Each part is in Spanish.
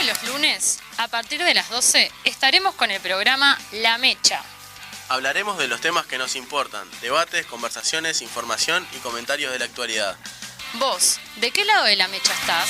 Todos los lunes, a partir de las 12, estaremos con el programa La Mecha. Hablaremos de los temas que nos importan, debates, conversaciones, información y comentarios de la actualidad. Vos, ¿de qué lado de la mecha estás?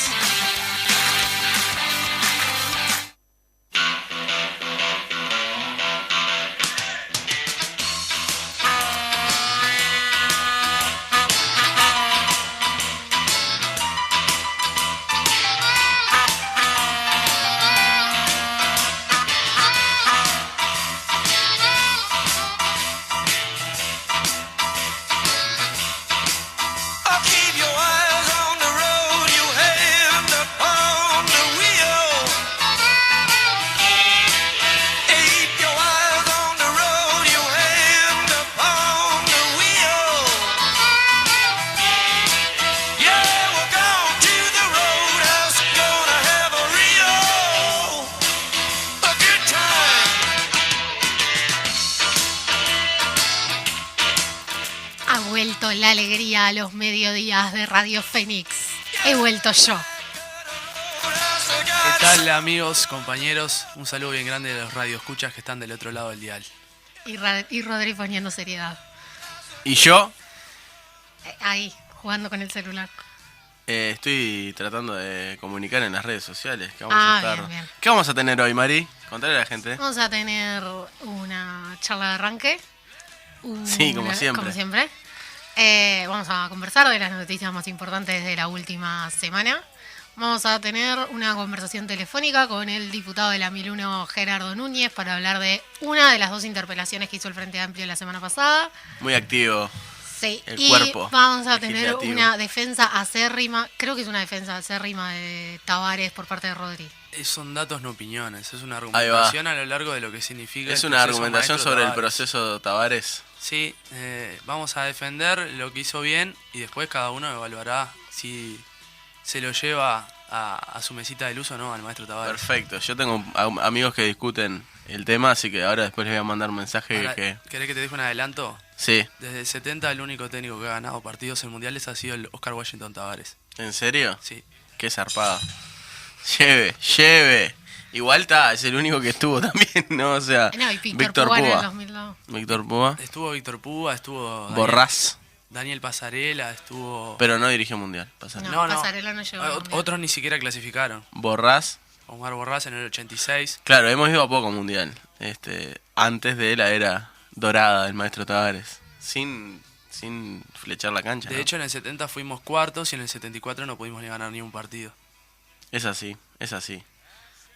La alegría a los mediodías de Radio Fénix. He vuelto yo. ¿Qué tal, amigos, compañeros? Un saludo bien grande de los radioescuchas que están del otro lado del dial. Y Rodri poniendo seriedad. ¿Y yo? Ahí, jugando con el celular. Estoy tratando de comunicar en las redes sociales. Que vamos a estar... bien. ¿Qué vamos a tener hoy, Mari? Contale a la gente. Vamos a tener una charla de arranque. Sí, como siempre. Como siempre. Vamos a conversar de las noticias más importantes de la última semana. Vamos a tener una conversación telefónica con el diputado de la 1001, Gerardo Núñez, para hablar de una de las dos interpelaciones que hizo el Frente Amplio la semana pasada. Muy activo. Sí, el cuerpo. Vamos a tener una defensa acérrima, creo que es una defensa acérrima de Tabarez por parte de Rodri. Son datos, no opiniones. Es una argumentación a lo largo de lo que significa. Es una argumentación sobre el proceso Tabarez. Sí, vamos a defender lo que hizo bien y después cada uno evaluará si se lo lleva a su mesita de luz o no al maestro Tabarez. Perfecto, yo tengo amigos que discuten el tema, así que ahora después les voy a mandar un mensaje. Ahora, ¿querés que te deje un adelanto? Sí. Desde el 70 el único técnico que ha ganado partidos en mundiales ha sido el Oscar Washington Tabarez. ¿En serio? Sí. Qué zarpado. Lleve. Igual es el único que estuvo también, ¿no? O sea, no, y Víctor Púa. Púa. En el 2002. Víctor Púa. Estuvo Víctor Púa, estuvo Borrás. Daniel Pasarela, estuvo... Pero no dirigió mundial. Pasarela. No, Pasarela no llegó al mundial. Otros ni siquiera clasificaron. Borrás. Omar Borrás en el 86. Claro, hemos ido a poco mundial. Antes de la era dorada del maestro Tabarez. Sin flechar la cancha. De hecho, en el 70 fuimos cuartos y en el 74 no pudimos ni ganar ni un partido. Es así.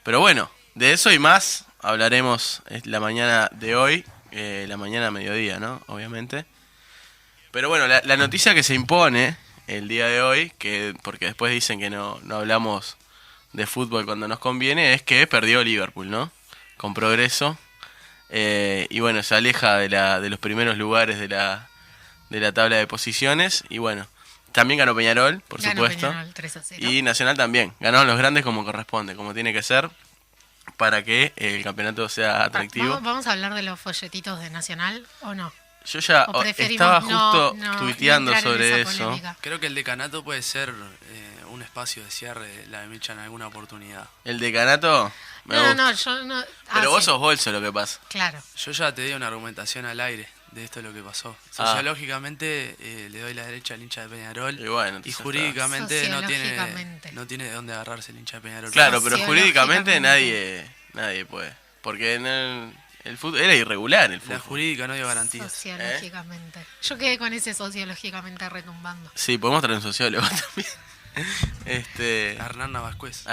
Pero bueno, de eso y más hablaremos la mañana de hoy, la mañana a mediodía, ¿no? Obviamente. Pero bueno, la noticia que se impone el día de hoy, porque después dicen que no hablamos de fútbol cuando nos conviene, es que perdió Liverpool, ¿no? Con Progreso. Y bueno, se aleja de los primeros lugares de la tabla de posiciones. Y bueno, también ganó Peñarol, por supuesto. Peñarol, 3-0. Y Nacional también. Ganaron los grandes como corresponde, como tiene que ser, para que el campeonato sea atractivo. ¿Vamos a hablar de los folletitos de Nacional o no? Yo ya estaba justo tuiteando sobre eso. Polémica. Creo que el decanato puede ser un espacio de cierre de la mecha en alguna oportunidad. ¿El decanato? No, yo no. Pero vos sos bolso, lo que pasa. Claro. Yo ya te di una argumentación al aire de esto es lo que pasó. Sociológicamente le doy la derecha al hincha de Peñarol y jurídicamente no tiene de dónde agarrarse el hincha de Peñarol. Claro, pero jurídicamente nadie puede. Porque en el fútbol era irregular el fútbol. La jurídica no dio garantías. Sociológicamente. Yo quedé con ese sociológicamente retumbando. Sí, podemos traer un sociólogo también. A Hernán Navascués.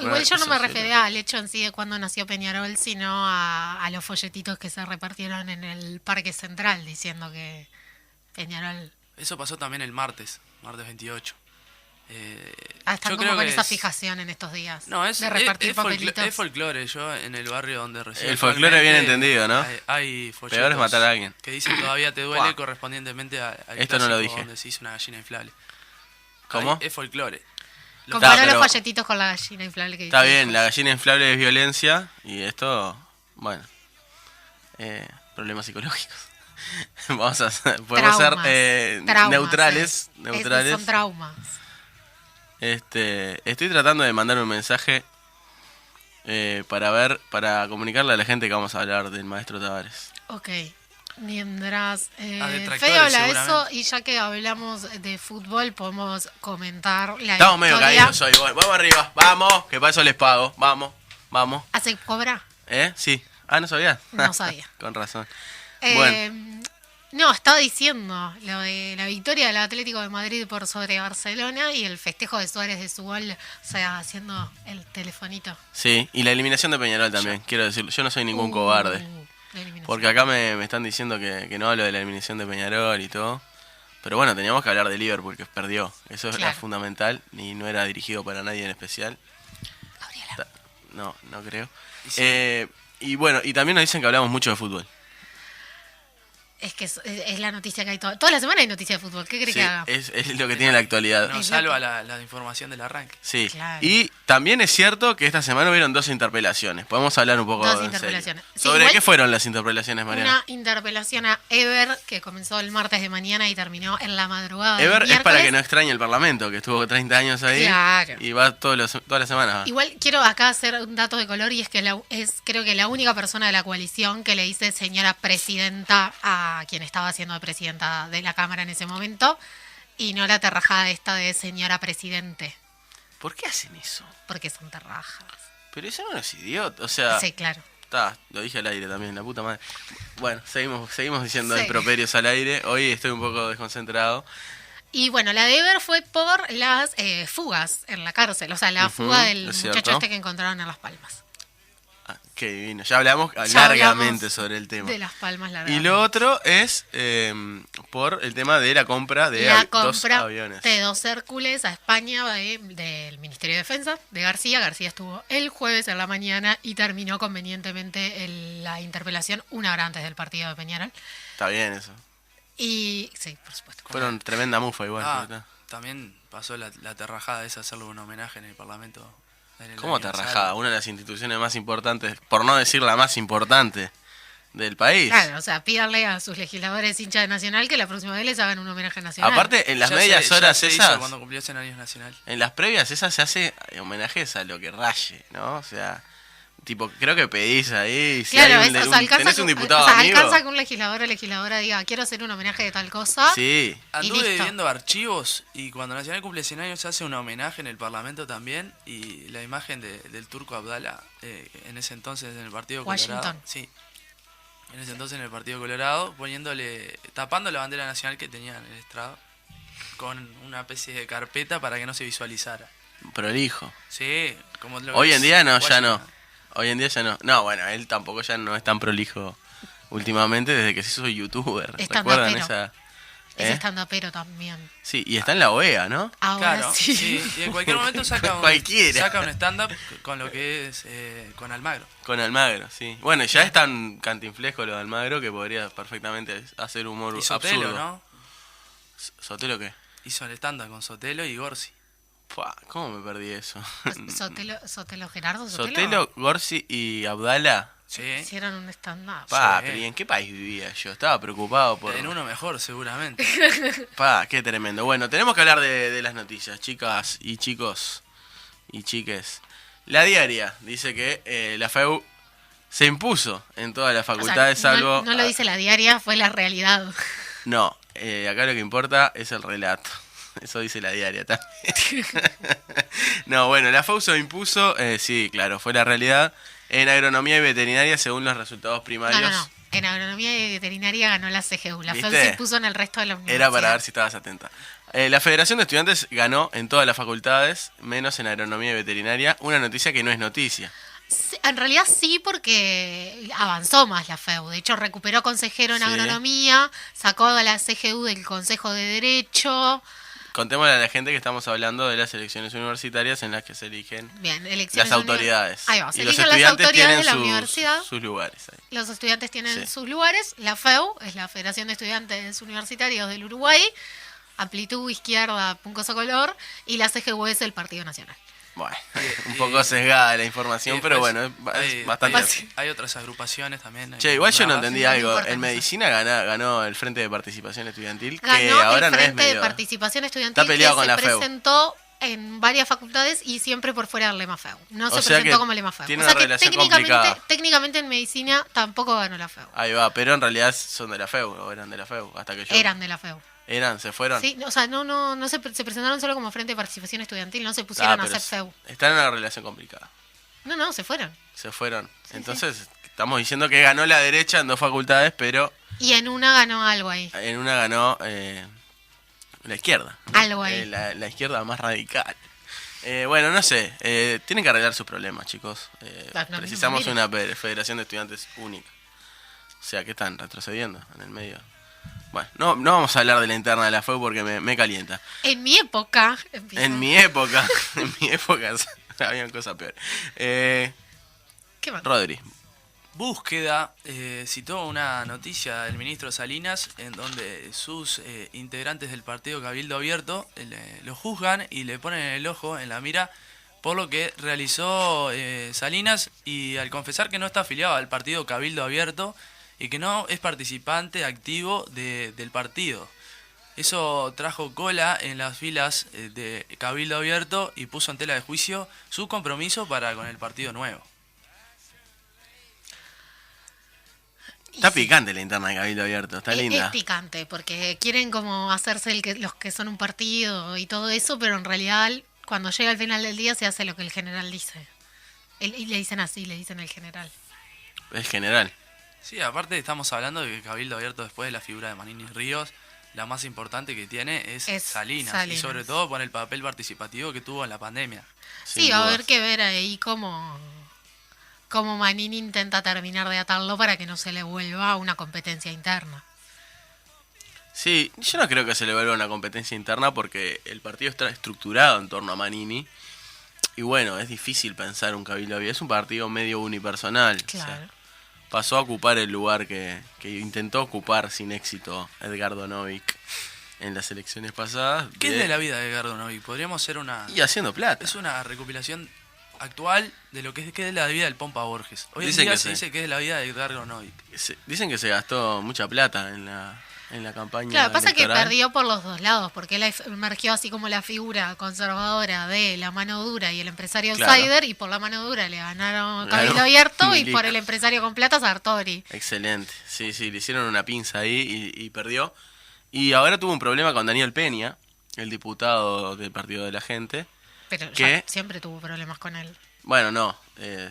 Igual yo no me refería al hecho en sí de cuando nació Peñarol, sino a los folletitos que se repartieron en el Parque Central diciendo que Peñarol... Eso pasó también el martes 28. Están como con esa fijación en estos días. No, de repartir papelitos. Es folclore. Yo en el barrio donde resido. El folclore bien entendido, ¿no? Hay folletos. Peor es matar a alguien. Que dicen todavía te duele correspondientemente al esto no lo dije. donde se hizo una gallina inflable. ¿Cómo? Es folclore. Comparó los folletitos con la gallina inflable que está bien, la gallina inflable es violencia y esto, bueno, problemas psicológicos. Podemos ser neutrales. Son traumas. Estoy tratando de mandar un mensaje para comunicarle a la gente que vamos a hablar del maestro Tavares. Ok. Mientras Fede habla eso, y ya que hablamos de fútbol, podemos comentar la Estamos medio historia. caídos hoy. Vamos arriba, vamos, que para eso les pago. Vamos. ¿Hace cobra? Sí. Ah, ¿no sabía? No sabía. Con razón. Bueno. No, estaba diciendo lo de la victoria del Atlético de Madrid por sobre Barcelona y el festejo de Suárez de su gol, o sea, haciendo el telefonito. Sí, y la eliminación de Peñarol también, quiero decirlo. Yo no soy ningún cobarde. Porque acá me están diciendo que no hablo de la eliminación de Peñarol y todo. Pero bueno, teníamos que hablar de Liverpool, que perdió. Eso era fundamental y no era dirigido para nadie en especial. Gabriela. No creo. Sí. Y bueno, y también nos dicen que hablamos mucho de fútbol. Es que es la noticia que hay toda la semana hay noticia de fútbol. ¿Qué crees que haga? Es lo que tiene la actualidad. Nos salva la información del arranque. Sí, claro. Y también es cierto que esta semana hubieron 2 interpelaciones. Podemos hablar un poco Dos interpelaciones. Sí, ¿Sobre qué fueron las interpelaciones, Mariana? Una interpelación a Ever, que comenzó el martes de mañana y terminó en la madrugada Ever del es para miércoles. que no extrañe el Parlamento, que estuvo 30 años ahí. Claro. Y va toda la semana. Igual quiero acá hacer un dato de color, y es que creo que la única persona de la coalición que le dice señora presidenta a quien estaba siendo presidenta de la Cámara en ese momento, y no la terrajada esta de señora presidente. ¿Por qué hacen eso? Porque son terrajas. Pero eso no es idiota, o sea... Sí, claro. Lo dije al aire también, la puta madre. Bueno, seguimos diciendo improperios al aire. Hoy estoy un poco desconcentrado. Y bueno, la de Ever fue por las fugas en la cárcel, o sea, la fuga del muchacho este que encontraron en Las Palmas. Qué divino. Ya hablamos largamente sobre el tema. De Las Palmas, largamente. Y lo otro es por el tema de la compra de dos aviones. De 2 Hércules a España del Ministerio de Defensa de García. García estuvo el jueves en la mañana y terminó convenientemente la interpelación 1 hora antes del partido de Peñarol. Está bien eso. Y sí, por supuesto. Fueron tremenda mufa igual. También pasó la terrajada esa, hacerle un homenaje en el Parlamento. ¿Cómo terrajada? Una de las instituciones más importantes, por no decir la más importante del país. Claro, o sea, pídanle a sus legisladores hinchas de Nacional que la próxima vez les hagan un homenaje nacional. Aparte, en las medias horas esas, cuando cumplió 100 años nacional. En las previas esas se hace homenajes a lo que raye, ¿no? O sea, tipo, creo que pedís ahí, si claro, hay tenés un diputado amigo. Alcanza que un legislador o legisladora diga, quiero hacer un homenaje de tal cosa. Sí. Anduve viendo archivos y cuando Nacional cumple 100 años se hace un homenaje en el Parlamento también, y la imagen del turco Abdala, en ese entonces en el Partido Washington. Colorado. Sí. En ese entonces en el Partido Colorado, tapando la bandera nacional que tenía en el estrado, con una especie de carpeta para que no se visualizara. Prolijo. Sí, como lo Hoy en día no, Washington. ya no. Hoy en día ya no. No, bueno, él tampoco ya no es tan prolijo últimamente desde que se hizo youtuber. ¿Recuerdan esa? Es estandapero también. Sí, y está en la OEA, ¿no? Ahora claro, sí. Y en cualquier momento saca un stand-up con lo que es con Almagro. Con Almagro, sí. Bueno, ya es tan cantinflesco lo de Almagro que podría perfectamente hacer humor y Sotelo, absurdo. ¿no? ¿Sotelo qué? Hizo el stand-up con Sotelo y Gorsi. ¿Cómo me perdí eso? Sotelo Gerardo. Sotelo, Gorsi y Abdala. Sí. Hicieron un stand-up. Pero ¿y en qué país vivía yo? Estaba preocupado por... En uno mejor, seguramente. Qué tremendo. Bueno, tenemos que hablar de las noticias, chicas y chicos y chiques. La Diaria dice que la FEU se impuso en todas las facultades, salvo... No lo dice la Diaria, fue la realidad. No, acá lo que importa es el relato. Eso dice la Diaria también. No, bueno, la FEU se impuso, sí, claro, fue la realidad. En agronomía y veterinaria, según los resultados primarios. No. En agronomía y veterinaria ganó la CGU. La FEU ¿Viste? se impuso en el resto de la universidad. Era para ver si estabas atenta. La Federación de Estudiantes ganó en todas las facultades, menos en agronomía y veterinaria. Una noticia que no es noticia. Sí, en realidad sí, porque avanzó más la FEU. De hecho, recuperó consejero en agronomía, sacó a la CGU del Consejo de Derecho. Contémosle a la gente que estamos hablando de las elecciones universitarias en las que se eligen las autoridades. Ahí va, se y los eligen las estudiantes autoridades tienen de la universidad. sus lugares. Ahí. Los estudiantes tienen sus lugares. La FEU es la Federación de Estudiantes Universitarios del Uruguay. Amplitud, izquierda, puncoso color. Y la CGU es el Partido Nacional. Bueno, un poco sesgada la información, pero bueno, es bastante... Hay otras agrupaciones también. Che, igual yo no entendí algo. En medicina ganó el Frente de Participación Estudiantil, que ahora no es medio... el Frente de Participación Estudiantil está peleado que con se la FEU. presentó en varias facultades y siempre por fuera del Lema FEU. No se sea presentó como Lema FEU. Tiene o sea una que relación complicada. técnicamente en medicina tampoco ganó la FEU. Ahí va, pero en realidad son de la FEU, o eran de la FEU, hasta que yo... Eran de la FEU. ¿Eran? ¿Se fueron? Sí, o sea, no se presentaron solo como Frente de Participación Estudiantil, no se pusieron a hacer FEU. Están en una relación complicada. No, se fueron. Se fueron. Sí, entonces, estamos diciendo que ganó la derecha en 2 facultades, pero... Y en una ganó algo ahí. En una ganó la izquierda, ¿no? Algo ahí. La izquierda más radical. Bueno, no sé. Tienen que arreglar sus problemas, chicos. Precisamos una federación de estudiantes única. O sea, que están retrocediendo en el medio. Bueno, no vamos a hablar de la interna de la FEU porque me calienta. En mi época... En mi época habían cosas peores. ¿Qué más? Rodri. Búsqueda citó una noticia del ministro Salinas en donde sus integrantes del partido Cabildo Abierto lo juzgan y le ponen el ojo en la mira por lo que realizó Salinas, y al confesar que no está afiliado al partido Cabildo Abierto y que no es participante activo del partido. Eso trajo cola en las filas de Cabildo Abierto y puso en tela de juicio su compromiso para con el partido nuevo. Está picante la interna de Cabildo Abierto, está linda. Es picante, porque quieren como hacerse los que son un partido y todo eso, pero en realidad cuando llega al final del día se hace lo que el general dice. Y le dicen así, le dicen el general. Es general. Sí, aparte estamos hablando de que Cabildo Abierto, después de la figura de Manini Ríos, la más importante que tiene es Salinas. Y sobre todo por el papel participativo que tuvo en la pandemia. Sí, va a haber que ver ahí cómo Manini intenta terminar de atarlo para que no se le vuelva una competencia interna. Sí, yo no creo que se le vuelva una competencia interna porque el partido está estructurado en torno a Manini. Y bueno, es difícil pensar un Cabildo Abierto. Es un partido medio unipersonal. Claro. O sea, pasó a ocupar el lugar que intentó ocupar sin éxito Edgardo Novik en las elecciones pasadas. ¿Qué es de la vida de Edgardo Novik? Podríamos hacer una... Y haciendo plata. Es una recopilación actual de lo que es la vida del Pompa Borges. Hoy en dicen día se dice que es la vida de Edgardo Novik. Dicen que se gastó mucha plata en la campaña. Claro, pasa electoral. que perdió por los dos lados, porque él emergió así como la figura conservadora de la mano dura y el empresario outsider, y por la mano dura le ganaron Cabildo Abierto y por el empresario con plata Sartori. Excelente, sí, le hicieron una pinza ahí y perdió. Y ahora tuvo un problema con Daniel Peña, el diputado del Partido de la Gente. Pero ya siempre tuvo problemas con él. Bueno, no,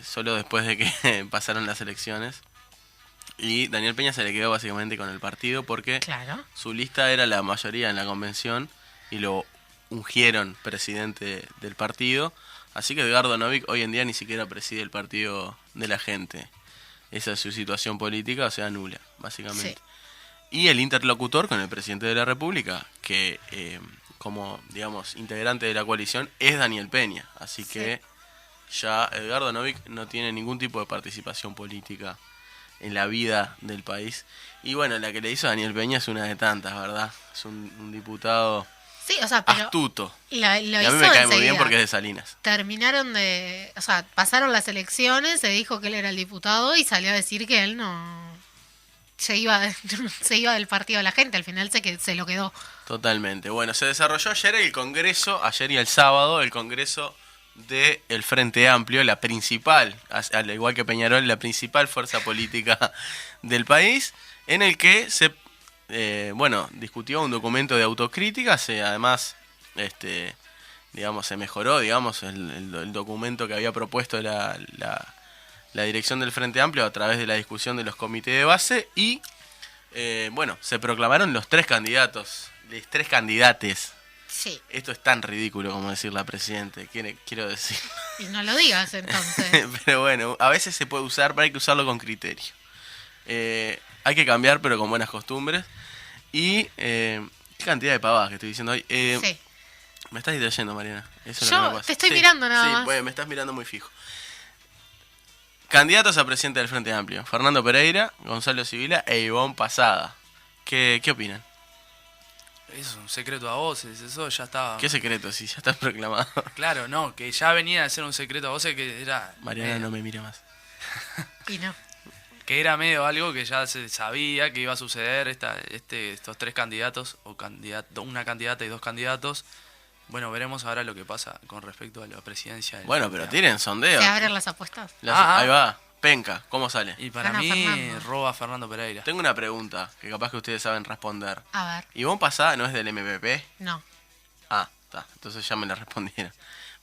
solo después de que pasaron las elecciones. Y Daniel Peña se le quedó básicamente con el partido porque su lista era la mayoría en la convención y lo ungieron presidente del partido. Así que Edgardo Novik hoy en día ni siquiera preside el Partido de la Gente. Esa es su situación política, o sea, nula, básicamente. Sí. Y el interlocutor con el presidente de la República, que como, digamos, integrante de la coalición, es Daniel Peña. Así que ya Edgardo Novik no tiene ningún tipo de participación política en la vida del país. Y bueno, la que le hizo Daniel Peña es una de tantas, ¿verdad? Es un diputado astuto. Y a mí me cae muy bien porque es de Salinas. Pasaron las elecciones, se dijo que él era el diputado y salió a decir que él no se iba del Partido de la Gente. Al final se lo quedó. Totalmente. Bueno, se desarrolló ayer y el sábado, el congreso del Frente Amplio, la principal, al igual que Peñarol, la principal fuerza política del país, en el que se discutió un documento de autocrítica. Además, se mejoró, el documento que había propuesto la dirección del Frente Amplio a través de la discusión de los comités de base y, se proclamaron los 3 candidatos, los 3 candidates. Sí. Esto es tan ridículo como decir la Presidente, quiero decir. Y no lo digas entonces. Pero bueno, a veces se puede usar, pero hay que usarlo con criterio. Hay que cambiar, pero con buenas costumbres. Y qué cantidad de pavadas que estoy diciendo hoy. Sí. Me estás distrayendo, Mariana. Eso yo es lo que me pasa. Te estoy mirando nada más. Sí, pues me estás mirando muy fijo. Candidatos a presidente del Frente Amplio: Fernando Pereira, Gonzalo Sibila e Ivonne Pasada. ¿Qué opinan? Es un secreto a voces, eso ya estaba... ¿Qué secreto? Si ya está proclamado. Claro, no, que ya venía a ser un secreto a voces que era... Mariana no me mira más. Y no. Que era medio algo que ya se sabía que iba a suceder, estos 3 candidatos, o una candidata y 2 candidatos, Bueno, veremos ahora lo que pasa con respecto a la presidencia del Bueno, Frente pero Amplio. tiren sondeo. Se abren las apuestas. Ahí va. Penca, ¿cómo sale? Y para Gana mí, Fernando. roba Fernando Pereira. Tengo una pregunta que capaz que ustedes saben responder. A ver, ¿Ivonne Posada no es del MPP? no. Ah, está. Entonces ya me la respondieron.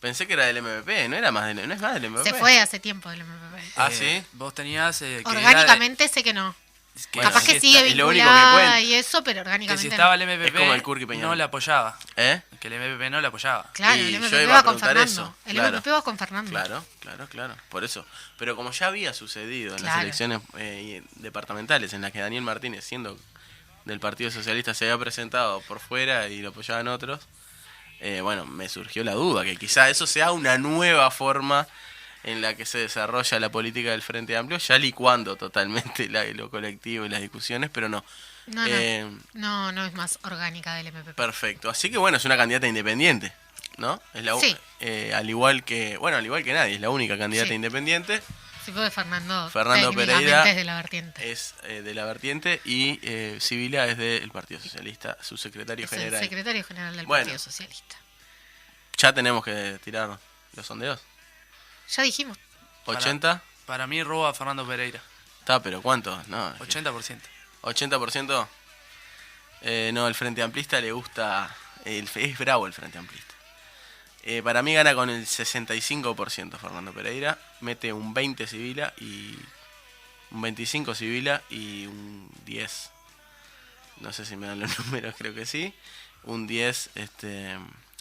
Pensé que era del MPP, no es más del MPP. Se fue hace tiempo del MPP. Ah, ¿sí? Vos tenías... que Orgánicamente sé que no. Bueno, Capaz que sí, sigue es lo único que vinculada cuenta. y eso, pero que orgánicamente si no. estaba el MPP, Es como el Curqui Peñarol. no le apoyaba. ¿Eh? Que el MPP no le apoyaba. Claro, Y el yo MPP iba a va con preguntar Fernando. eso, El claro. MPP va con Fernando. Claro. Por eso. Pero como ya había sucedido en las Claro. elecciones departamentales, en las que Daniel Martínez, siendo del Partido Socialista, se había presentado por fuera y lo apoyaban otros, bueno, me surgió la duda, que quizá eso sea una nueva forma en la que se desarrolla la política del Frente Amplio, ya licuando totalmente lo colectivo y las discusiones, pero no. No, Eh, no es más orgánica del MPP. Perfecto. Así que bueno, es una candidata independiente, ¿no? Es la Sí. al igual que nadie, es la única candidata Sí. independiente. Sí, porque Fernando Pereira técnicamente es de la vertiente. Es de la vertiente y Sibila es del Partido Socialista, su secretario Es el general. secretario general del Bueno. Partido Socialista. Ya tenemos que tirar los sondeos. Ya dijimos. 80, Para mí, roba Fernando Pereira. está, pero ¿cuánto? No, 80%. 80%. No, el Frente Amplista le gusta, es bravo el Frente Amplista. Para mí gana con el 65% Fernando Pereira, mete un 20 Sibila y un 25 Sibila y un 10, no sé si me dan los números, creo que sí, un 10,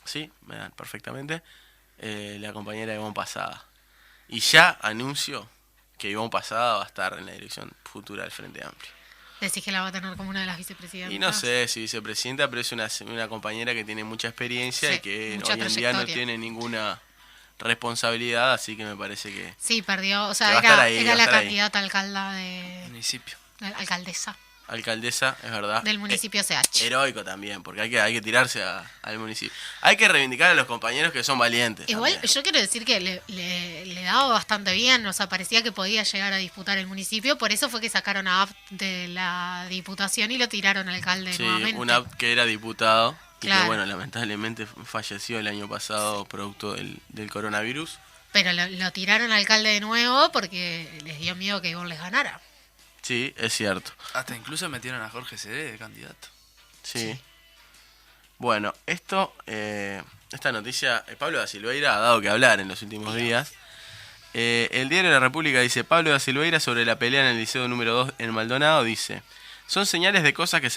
sí, me dan perfectamente, la compañera Ivonne Posada. Y ya anuncio que Ivonne Posada va a estar en la dirección futura del Frente Amplio. Decís que la va a tener como una de las vicepresidentas. Y no sé si vicepresidenta, pero es una compañera que tiene mucha experiencia Sí, y que mucha hoy en día no trayectoria. tiene ninguna responsabilidad, así que me parece que... Sí, perdió. O Que sea, va a estar ahí, era va a la estar ahí. candidata alcalda de. Municipio. Alcaldesa Alcaldesa, es verdad. del municipio CH. Heroico también, porque hay que tirarse al municipio. Hay que reivindicar a los compañeros que son valientes. Igual también. yo quiero decir que le daba bastante bien, o sea, parecía que podía llegar a disputar el municipio, por eso fue que sacaron a Abt de la diputación y lo tiraron alcalde Sí, nuevamente. un abt que era diputado y Claro. que, bueno, lamentablemente falleció el año pasado producto del coronavirus. Pero lo tiraron alcalde de nuevo porque les dio miedo que Ivonne les ganara. Sí, es cierto. Hasta incluso metieron a Jorge Cedé de candidato. Sí. Bueno, esta noticia, Pablo da Silveira ha dado que hablar en los últimos días. El diario de la República dice, Pablo da Silveira sobre la pelea en el Liceo número 2 en Maldonado, dice, son señales de cosas que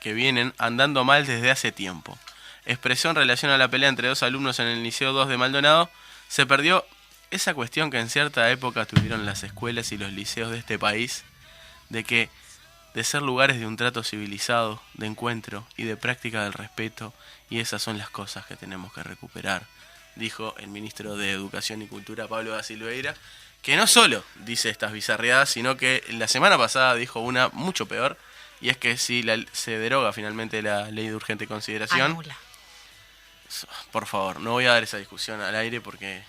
que vienen andando mal desde hace tiempo. Expresó en relación a la pelea entre dos alumnos en el Liceo 2 de Maldonado, se perdió esa cuestión que en cierta época tuvieron las escuelas y los liceos de este país, de ser lugares de un trato civilizado, de encuentro y de práctica del respeto, y esas son las cosas que tenemos que recuperar, dijo el ministro de Educación y Cultura, Pablo da Silveira, que no solo dice estas bizarreadas, sino que la semana pasada dijo una mucho peor, y es que si se deroga finalmente la ley de urgente consideración, Anula. por favor, no voy a dar esa discusión al aire porque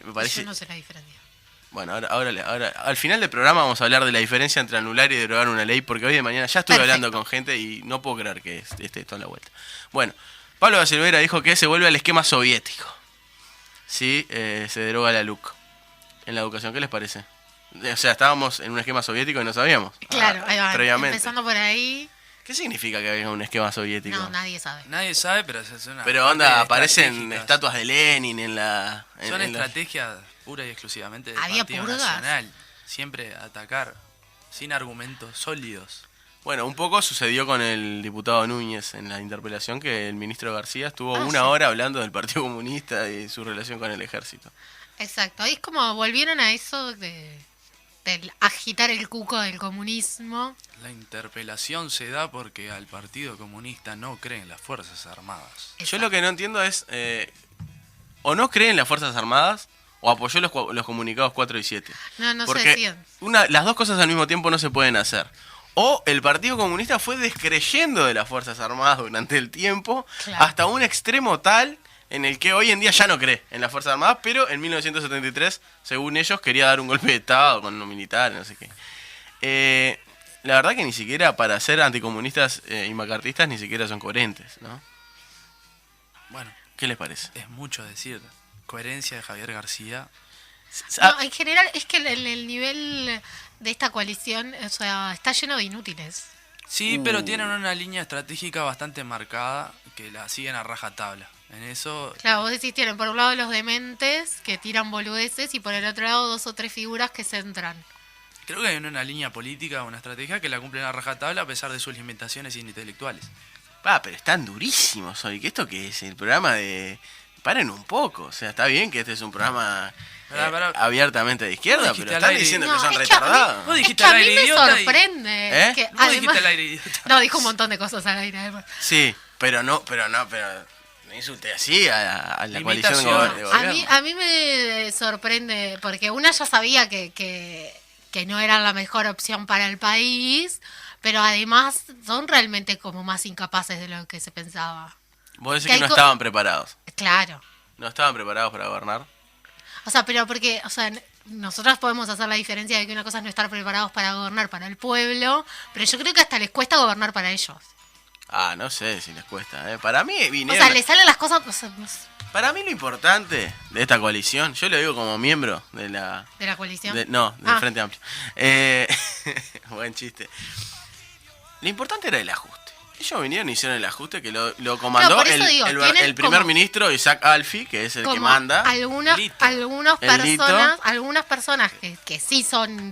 me parece... Yo no sé la diferencia. Bueno, ahora, al final del programa vamos a hablar de la diferencia entre anular y derogar una ley, porque hoy de mañana ya estuve Perfecto. hablando con gente y no puedo creer que esté esto en la vuelta. Bueno, Pablo da Silveira dijo que se vuelve al esquema soviético. Sí, se deroga la LUC en la educación. ¿Qué les parece? O sea, estábamos en un esquema soviético y no sabíamos. Claro, ahí va. Previamente. Empezando por ahí, ¿Qué significa que había un esquema soviético? no, nadie sabe. Nadie sabe, pero se hace una... Pero onda, parte aparecen estratégicas. estatuas de Lenin en la... Son en la- estrategias pura y exclusivamente del ¿Había Partido purgas? Nacional. Siempre atacar, sin argumentos sólidos. Bueno, un poco sucedió con el diputado Núñez en la interpelación, que el ministro García estuvo Ah, una sí. hora hablando del Partido Comunista y su relación con el ejército. Exacto, ahí es como volvieron a eso del agitar el cuco del comunismo. La interpelación se da porque al Partido Comunista no cree en las Fuerzas Armadas. Yo lo que no entiendo es, o no cree en las Fuerzas Armadas, o apoyó los comunicados 4 y 7. No se Porque decían. las dos cosas al mismo tiempo no se pueden hacer. O el Partido Comunista fue descreyendo de las Fuerzas Armadas durante el tiempo, Claro. hasta un extremo tal en el que hoy en día ya no cree en las Fuerzas Armadas, pero en 1973, según ellos, quería dar un golpe de Estado con los militares, no sé qué. La verdad que ni siquiera para ser anticomunistas y macartistas ni siquiera son coherentes, ¿no? Bueno, ¿Qué les parece? es mucho decir. Coherencia de Javier García. No, en general es que el nivel de esta coalición, o sea, está lleno de inútiles. Sí, pero tienen una línea estratégica bastante marcada que la siguen a rajatabla. En eso, Claro, vos decís, tienen por un lado los dementes que tiran boludeces y por el otro lado 2 o 3 figuras que centran. creo que hay una línea política, una estrategia que la cumplen a rajatabla a pesar de sus limitaciones intelectuales. Pero están durísimos hoy. ¿Que esto qué es? El programa de... Paren un poco. O sea, está bien que este es un programa Pará. abiertamente de izquierda, No pero dijiste al están aire. diciendo No, que son es que a mí- retardados. Vos Es dijiste que a al mí aire me idiota y- sorprende. ¿Eh? Que No dijiste además, al aire idiota. no, dijo un montón de cosas al aire. Además. Sí, pero no insulte así a la coalición de Limitación. gobierno. A mí me sorprende porque una ya sabía que no era la mejor opción para el país, pero además son realmente como más incapaces de lo que se pensaba. Vos decís que que hay no co- estaban preparados. Claro. No estaban preparados para gobernar. O sea, pero porque, o sea, nosotros podemos hacer la diferencia de que una cosa es no estar preparados para gobernar para el pueblo, pero yo creo que hasta les cuesta gobernar para ellos. No sé si les cuesta. Para mí O vinieron... sea, les salen las cosas, o sea, no sé, Para mí lo importante de esta coalición, yo lo digo como miembro de la... de la coalición. del Frente Amplio. Buen chiste. Lo importante era el ajuste. Ellos vinieron y hicieron el ajuste que lo comandó No, por eso digo, tienen el primer como- ministro Isaac Alfi, que es el que Como manda. algunas Lito. algunas personas que sí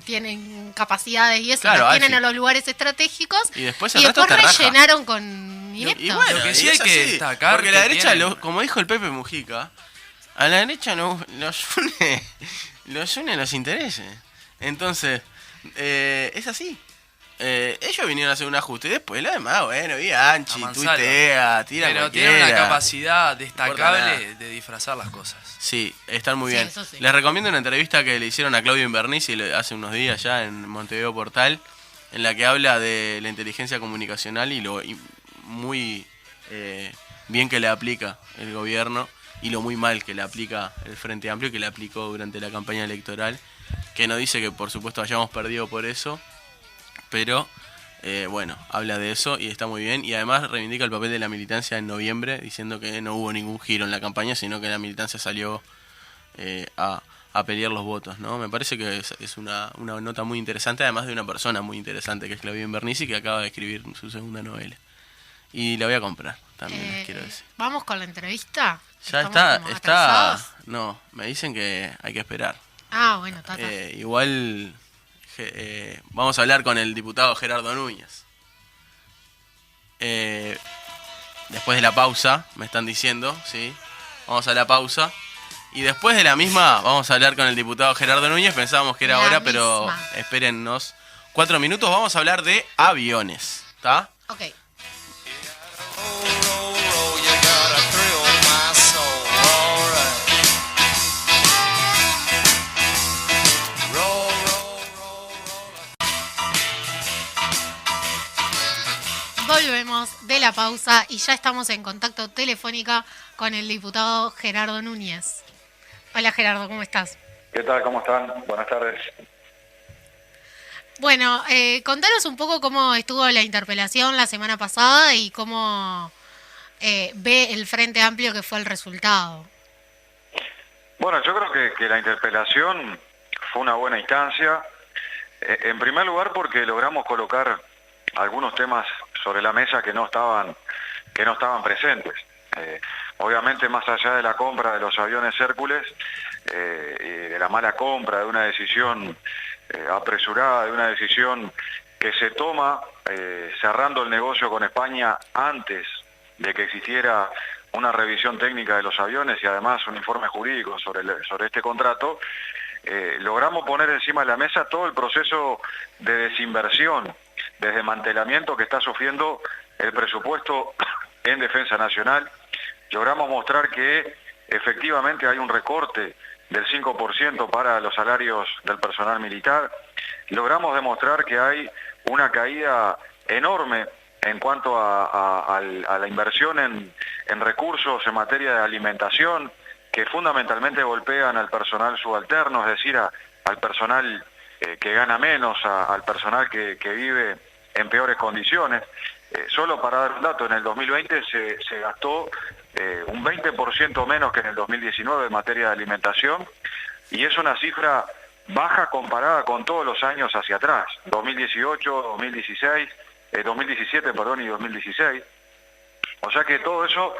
tienen capacidades y eso, Claro, las tienen Alfie. a los lugares estratégicos Y después el resto te raja. rellenaron con ineptos. Y bueno, Lo que sí y hay es que así, destacar porque que la derecha, tienen- como dijo el Pepe Mujica, a la derecha los une los intereses. Entonces, es así. Ellos vinieron a hacer un ajuste y después lo demás, bueno, vi Anchi, Mansalva. tuitea, tira Pero cualquiera. tienen una capacidad importa destacable de disfrazar las cosas. Sí, están muy Sí, bien. eso sí. Les recomiendo una entrevista que le hicieron a Claudio Invernici hace unos días ya en Montevideo Portal, en la que habla de la inteligencia comunicacional y muy bien que le aplica el gobierno y lo muy mal que le aplica el Frente Amplio, que le aplicó durante la campaña electoral, que no dice que por supuesto hayamos perdido por eso, pero bueno, habla de eso y está muy bien. Y además reivindica el papel de la militancia en noviembre, diciendo que no hubo ningún giro en la campaña, sino que la militancia salió a pelear los votos, ¿no? Me parece que es una nota muy interesante, además de una persona muy interesante, que es Claudio Invernici, que acaba de escribir su segunda novela. Y la voy a comprar, también les quiero decir. Vamos con la entrevista. Ya Estamos como atrasados. No, me dicen que hay que esperar. Ah, bueno, está. Igual vamos a hablar con el diputado Gerardo Núñez. Después de la pausa, me están diciendo, ¿sí? Vamos a la pausa. Y después de la misma, vamos a hablar con el diputado Gerardo Núñez. Pensábamos que era La ahora, pero misma. espérennos 4 minutos. Vamos a hablar de aviones, ¿está? Ok. Volvemos de la pausa y ya estamos en contacto telefónica con el diputado Gerardo Núñez. Hola Gerardo, ¿cómo estás? ¿Qué tal? ¿Cómo están? Buenas tardes. Bueno, contanos un poco cómo estuvo la interpelación la semana pasada y cómo ve el Frente Amplio que fue el resultado. Bueno, yo creo que la interpelación fue una buena instancia. En primer lugar porque logramos colocar algunos temas sobre la mesa que no estaban presentes. Obviamente, más allá de la compra de los aviones Hércules y de la mala compra, de una decisión apresurada, de una decisión que se toma cerrando el negocio con España antes de que existiera una revisión técnica de los aviones y además un informe jurídico sobre este contrato, logramos poner encima de la mesa todo el proceso de desinversión, de desmantelamiento que está sufriendo el presupuesto en Defensa Nacional. Logramos mostrar que efectivamente hay un recorte del 5% para los salarios del personal militar. Logramos demostrar que hay una caída enorme en cuanto a la inversión en recursos en materia de alimentación, que fundamentalmente golpean al personal subalterno, es decir, al personal que gana menos, al personal que vive en peores condiciones. Solo para dar un dato, en el 2020 se gastó un un 20% menos que en el 2019 en materia de alimentación, y es una cifra baja comparada con todos los años hacia atrás, 2018, 2016, 2017, perdón, y 2016. O sea que todo eso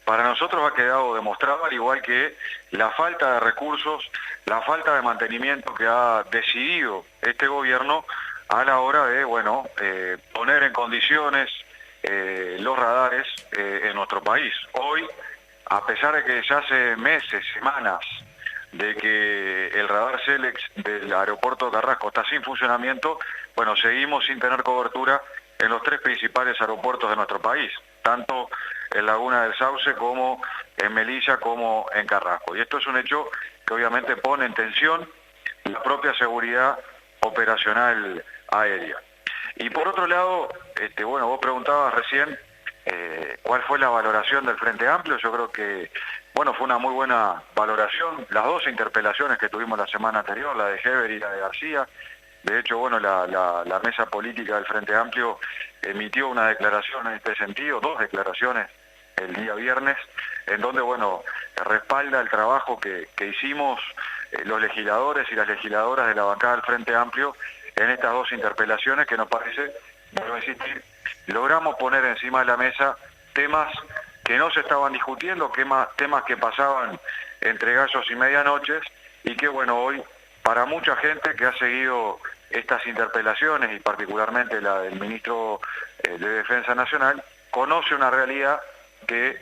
para nosotros ha quedado demostrado, al igual que la falta de recursos, la falta de mantenimiento que ha decidido este gobierno a la hora de, poner en condiciones los radares en nuestro país. Hoy, a pesar de que ya hace meses, semanas, de que el radar Selex del aeropuerto de Carrasco está sin funcionamiento, seguimos sin tener cobertura en los 3 principales aeropuertos de nuestro país, tanto en Laguna del Sauce como en Melilla como en Carrasco. Y esto es un hecho que obviamente pone en tensión la propia seguridad operacional aérea. Y por otro lado, vos preguntabas recién cuál fue la valoración del Frente Amplio. Yo creo que fue una muy buena valoración. Las 2 interpelaciones que tuvimos la semana anterior, la de Heber y la de García. De hecho, la mesa política del Frente Amplio emitió una declaración en este sentido, 2 declaraciones el día viernes, en donde, respalda el trabajo que hicimos los legisladores y las legisladoras de la bancada del Frente Amplio en estas 2 interpelaciones que nos parece, vuelvo a insistir, logramos poner encima de la mesa temas que no se estaban discutiendo, temas que pasaban entre gallos y medianoches, y que hoy para mucha gente que ha seguido estas interpelaciones y particularmente la del ministro de Defensa Nacional, conoce una realidad que,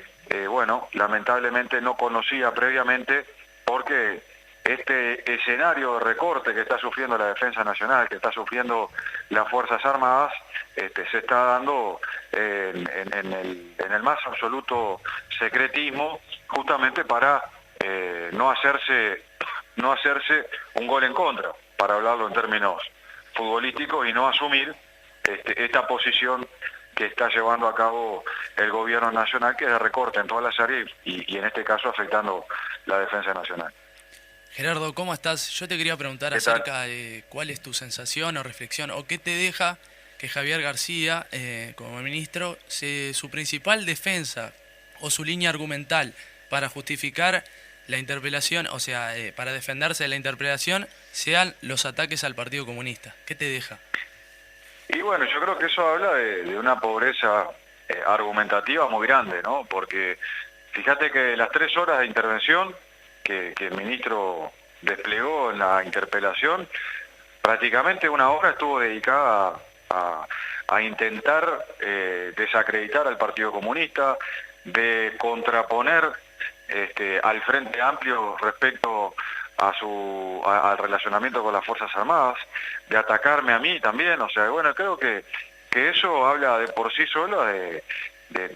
lamentablemente no conocía previamente, porque este escenario de recorte que está sufriendo la Defensa Nacional, que está sufriendo las Fuerzas Armadas, se está dando en el más absoluto secretismo, justamente para no hacerse un gol en contra, para hablarlo en términos futbolísticos, y no asumir esta posición que está llevando a cabo el gobierno nacional, que es de recorte en todas las áreas y en este caso afectando la defensa nacional. Gerardo, ¿cómo estás? Yo te quería preguntar acerca de cuál es tu sensación o reflexión, o qué te deja que Javier García, como ministro, su principal defensa o su línea argumental para justificar la interpelación, o sea, para defenderse de la interpelación, sean los ataques al Partido Comunista. ¿Qué te deja? Y yo creo que eso habla de una pobreza argumentativa muy grande, ¿no? Porque fíjate que las 3 horas de intervención que el ministro desplegó en la interpelación, prácticamente 1 hora estuvo dedicada a intentar desacreditar al Partido Comunista, de contraponer al Frente Amplio respecto al relacionamiento con las Fuerzas Armadas, de atacarme a mí también. Creo que eso habla de por sí solo de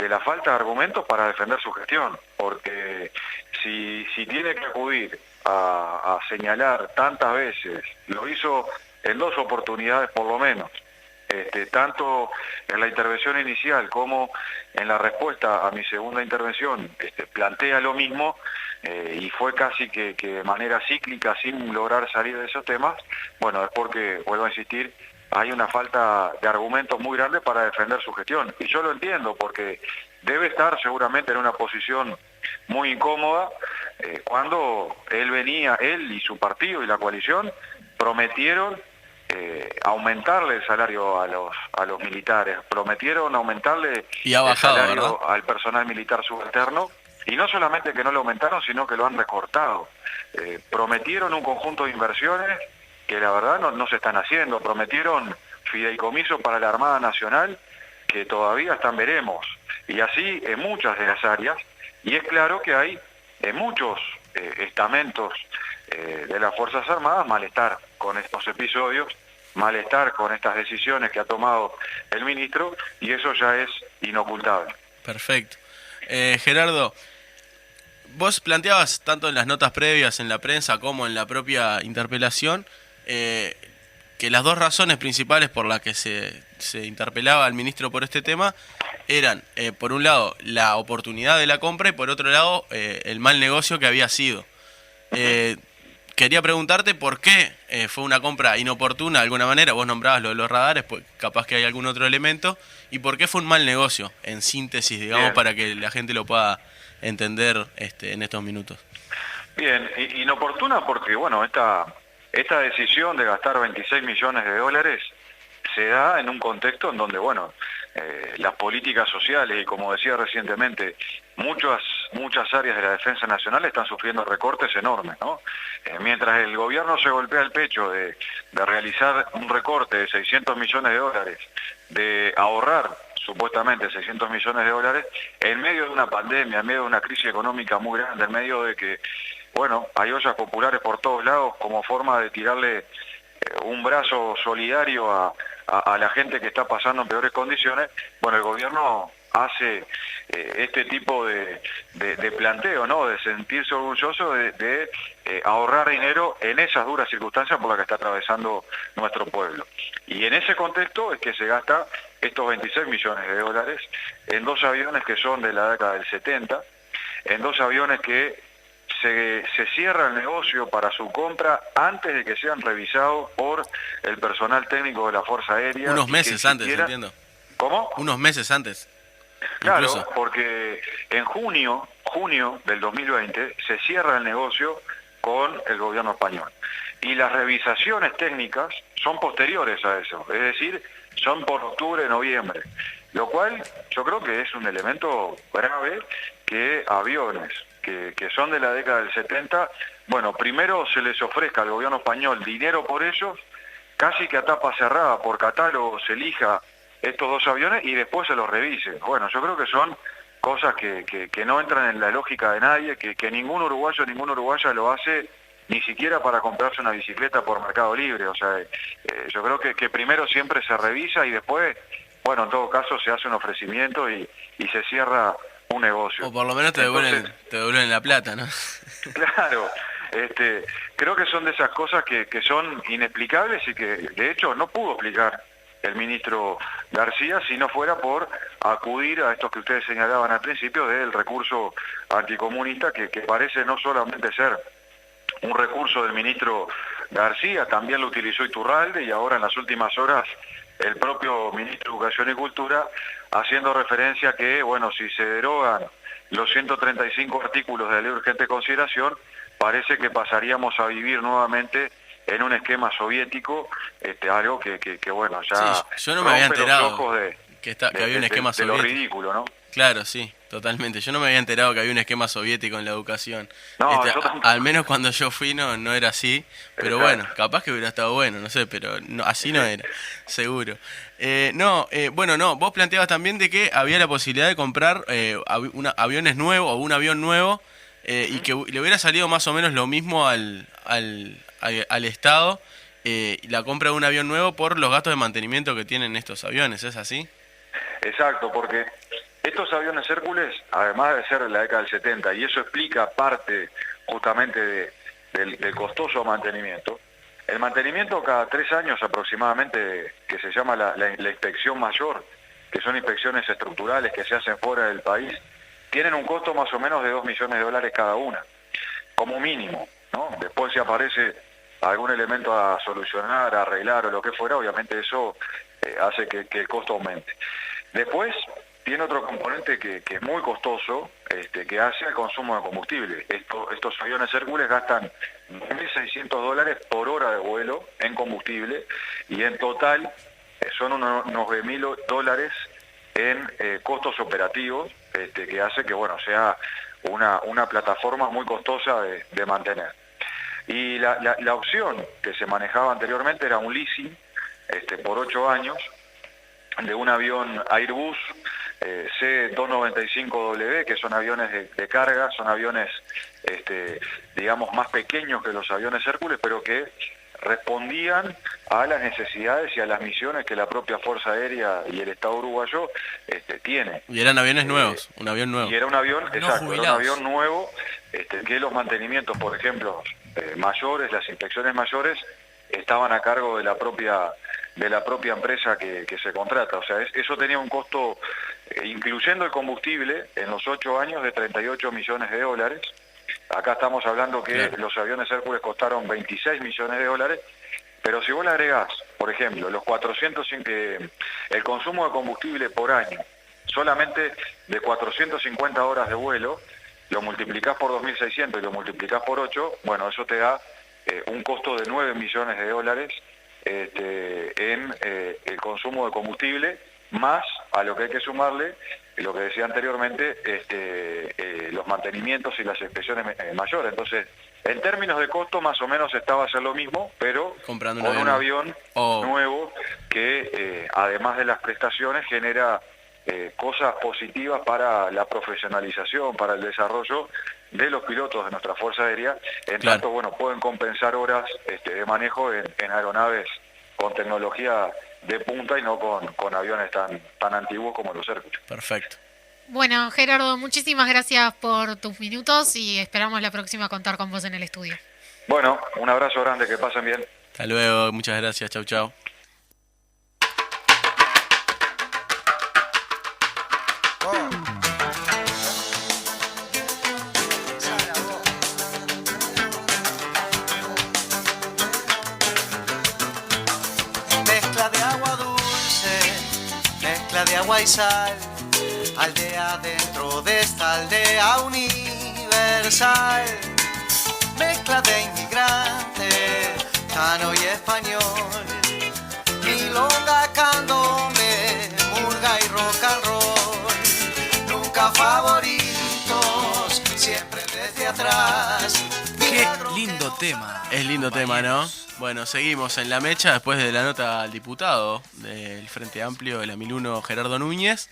la falta de argumentos para defender su gestión, porque si tiene que acudir a señalar tantas veces, lo hizo en 2 oportunidades por lo menos, tanto en la intervención inicial como en la respuesta a mi segunda intervención, plantea lo mismo, y fue casi que de manera cíclica, sin lograr salir de esos temas. Es porque, vuelvo a insistir, hay una falta de argumentos muy grande para defender su gestión. Y yo lo entiendo, porque debe estar seguramente en una posición muy incómoda, cuando él y su partido y la coalición prometieron aumentarle el salario a los militares, prometieron aumentarle el salario, ¿verdad?, al personal militar subalterno, y no solamente que no lo aumentaron, sino que lo han recortado. Prometieron un conjunto de inversiones que la verdad no se están haciendo. Prometieron fideicomiso para la Armada Nacional, que todavía están veremos, y así en muchas de las áreas, y es claro que hay en muchos estamentos de las Fuerzas Armadas malestar con estos episodios, malestar con estas decisiones que ha tomado el ministro, y eso ya es inocultable. Perfecto. Gerardo, vos planteabas tanto en las notas previas, en la prensa, como en la propia interpelación, que las 2 razones principales por las que se interpelaba al ministro por este tema eran, por un lado, la oportunidad de la compra, y por otro lado, el mal negocio que había sido. Quería preguntarte por qué fue una compra inoportuna de alguna manera. Vos nombrabas lo de los radares, pues capaz que hay algún otro elemento, y por qué fue un mal negocio, en síntesis, digamos, para que la gente lo pueda entender en estos minutos. Bien, inoportuna porque, bueno, esta decisión de gastar 26 millones de dólares se da en un contexto en donde, bueno, las políticas sociales y, como decía recientemente, muchas áreas de la defensa nacional están sufriendo recortes enormes, ¿no? Mientras el gobierno se golpea el pecho de realizar un recorte de 600 millones de dólares, de ahorrar supuestamente 600 millones de dólares, en medio de una pandemia, en medio de una crisis económica muy grande, en medio de que, bueno, hay ollas populares por todos lados como forma de tirarle un brazo solidario a la gente que está pasando en peores condiciones, bueno, el gobierno hace este tipo de planteo, ¿no? De sentirse orgulloso de ahorrar dinero en esas duras circunstancias por las que está atravesando nuestro pueblo. Y en ese contexto es que se gasta estos 26 millones de dólares en 2 aviones que son de la década del 70, en 2 aviones que se cierra el negocio para su compra antes de que sean revisados por el personal técnico de la Fuerza Aérea. Unos meses antes, entiendo. ¿Cómo? Unos meses antes. Claro, Incluso. porque en junio del 2020 se cierra el negocio con el gobierno español. Y las revisaciones técnicas son posteriores a eso, es decir, son por octubre, noviembre. Lo cual yo creo que es un elemento grave que aviones que son de la década del 70, bueno, primero se les ofrezca al gobierno español dinero por ellos, casi que a tapa cerrada, por catálogo se elija estos 2 aviones y después se los revise. Bueno, yo creo que son cosas que no entran en la lógica de nadie, que ningún uruguayo, ninguna uruguaya lo hace ni siquiera para comprarse una bicicleta por Mercado Libre. O sea, yo creo que primero siempre se revisa y después, bueno, en todo caso se hace un ofrecimiento y se cierra un negocio. O por lo menos te devuelven la plata, ¿no? Claro, creo que son de esas cosas que son inexplicables y que de hecho no pudo explicar el ministro García si no fuera por acudir a estos que ustedes señalaban al principio del recurso anticomunista, que parece no solamente ser un recurso del ministro García, también lo utilizó Iturralde y ahora en las últimas horas el propio ministro de Educación y Cultura, haciendo referencia a que, bueno, si se derogan los 135 artículos de la ley de urgente consideración, parece que pasaríamos a vivir nuevamente en un esquema soviético, algo que bueno, ya sí, yo no me había enterado que había un esquema de soviético. lo ridículo, ¿no? Claro, sí, totalmente. Yo no me había enterado que había un esquema soviético en la educación. No, al menos cuando yo fui no era así, pero bueno, capaz que hubiera estado bueno, no sé, pero no, así no era, seguro. Vos planteabas también de que había la posibilidad de comprar aviones nuevos o un avión nuevo y que le hubiera salido más o menos lo mismo al Estado la compra de un avión nuevo por los gastos de mantenimiento que tienen estos aviones, ¿es así? Exacto, porque estos aviones Hércules, además de ser de la década del 70, y eso explica parte justamente del costoso mantenimiento, el mantenimiento cada 3 años aproximadamente, que se llama la inspección mayor, que son inspecciones estructurales que se hacen fuera del país, tienen un costo más o menos de 2 millones de dólares cada una, como mínimo, ¿no? Después si aparece algún elemento a solucionar, a arreglar o lo que fuera, obviamente eso hace que el costo aumente. Después tiene otro componente que es muy costoso, que hace el consumo de combustible. Estos aviones Hércules gastan $1.600 por hora de vuelo en combustible y en total son unos $9.000 en costos operativos, que hace que bueno sea una plataforma muy costosa de mantener. Y la opción que se manejaba anteriormente era un leasing por 8 años de un avión Airbus C-295W, que son aviones de carga, son aviones digamos más pequeños que los aviones Hércules, pero que respondían a las necesidades y a las misiones que la propia Fuerza Aérea y el Estado uruguayo tiene. Y eran aviones nuevos, un avión nuevo. Y era un avión, No exacto, jubilados. era un avión nuevo, que los mantenimientos, por ejemplo, mayores, las inspecciones mayores, estaban a cargo de la propia empresa que se contrata. O sea, eso tenía un costo, incluyendo el combustible, en los 8 años de 38 millones de dólares. Acá estamos hablando que Claro. los aviones Hércules costaron 26 millones de dólares, pero si vos le agregás, por ejemplo, el consumo de combustible por año, solamente de 450 horas de vuelo, lo multiplicás por 2.600 y lo multiplicás por 8, bueno, eso te da un costo de $9 millones en el consumo de combustible, más a lo que hay que sumarle, lo que decía anteriormente, los mantenimientos y las inspecciones mayores. Entonces, en términos de costo, más o menos estaba a ser lo mismo, pero comprando con un avión Oh. nuevo que, además de las prestaciones, genera cosas positivas para la profesionalización, para el desarrollo de los pilotos de nuestra Fuerza Aérea. En Claro. tanto, bueno, pueden compensar horas de manejo en aeronaves con tecnología de punta y no con aviones tan antiguos como los Hércules. Perfecto. Bueno, Gerardo, muchísimas gracias por tus minutos y esperamos la próxima contar con vos en el estudio. Bueno, un abrazo grande, que pasen bien. Hasta luego, muchas gracias, chau chau. Mezcla de agua dulce, mezcla de agua y sal, aldea dentro de esta aldea universal. Mezcla de inmigrante, cano y español, milonga, candombe, murga y rock and roll. Nunca favoritos, siempre desde atrás. Qué lindo tema. Es lindo tema, ¿no? Bueno, seguimos en la mecha después de la nota al diputado del Frente Amplio de la 1001, Gerardo Núñez.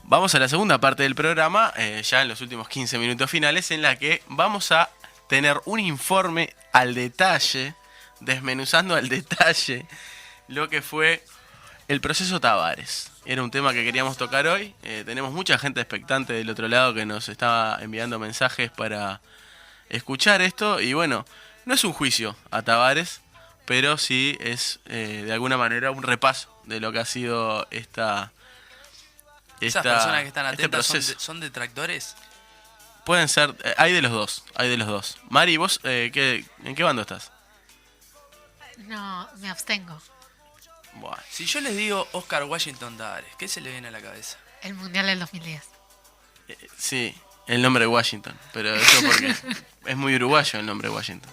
Vamos a la segunda parte del programa, ya en los últimos 15 minutos finales, en la que vamos a tener un informe al detalle, desmenuzando al detalle lo que fue el proceso Tavares. Era un tema que queríamos tocar hoy. Tenemos mucha gente expectante del otro lado que nos está enviando mensajes para escuchar esto. Y bueno, no es un juicio a Tavares, pero sí es de alguna manera un repaso de lo que ha sido Esas personas que están este atentas proceso. son detractores. Pueden ser, hay de los dos, hay de los dos. Mari, vos, ¿en qué bando estás? No, me abstengo. Buah. Si yo les digo Oscar Washington Tavares, ¿qué se le viene a la cabeza? El Mundial del 2010. Sí, el nombre de Washington, pero eso porque es muy uruguayo el nombre de Washington.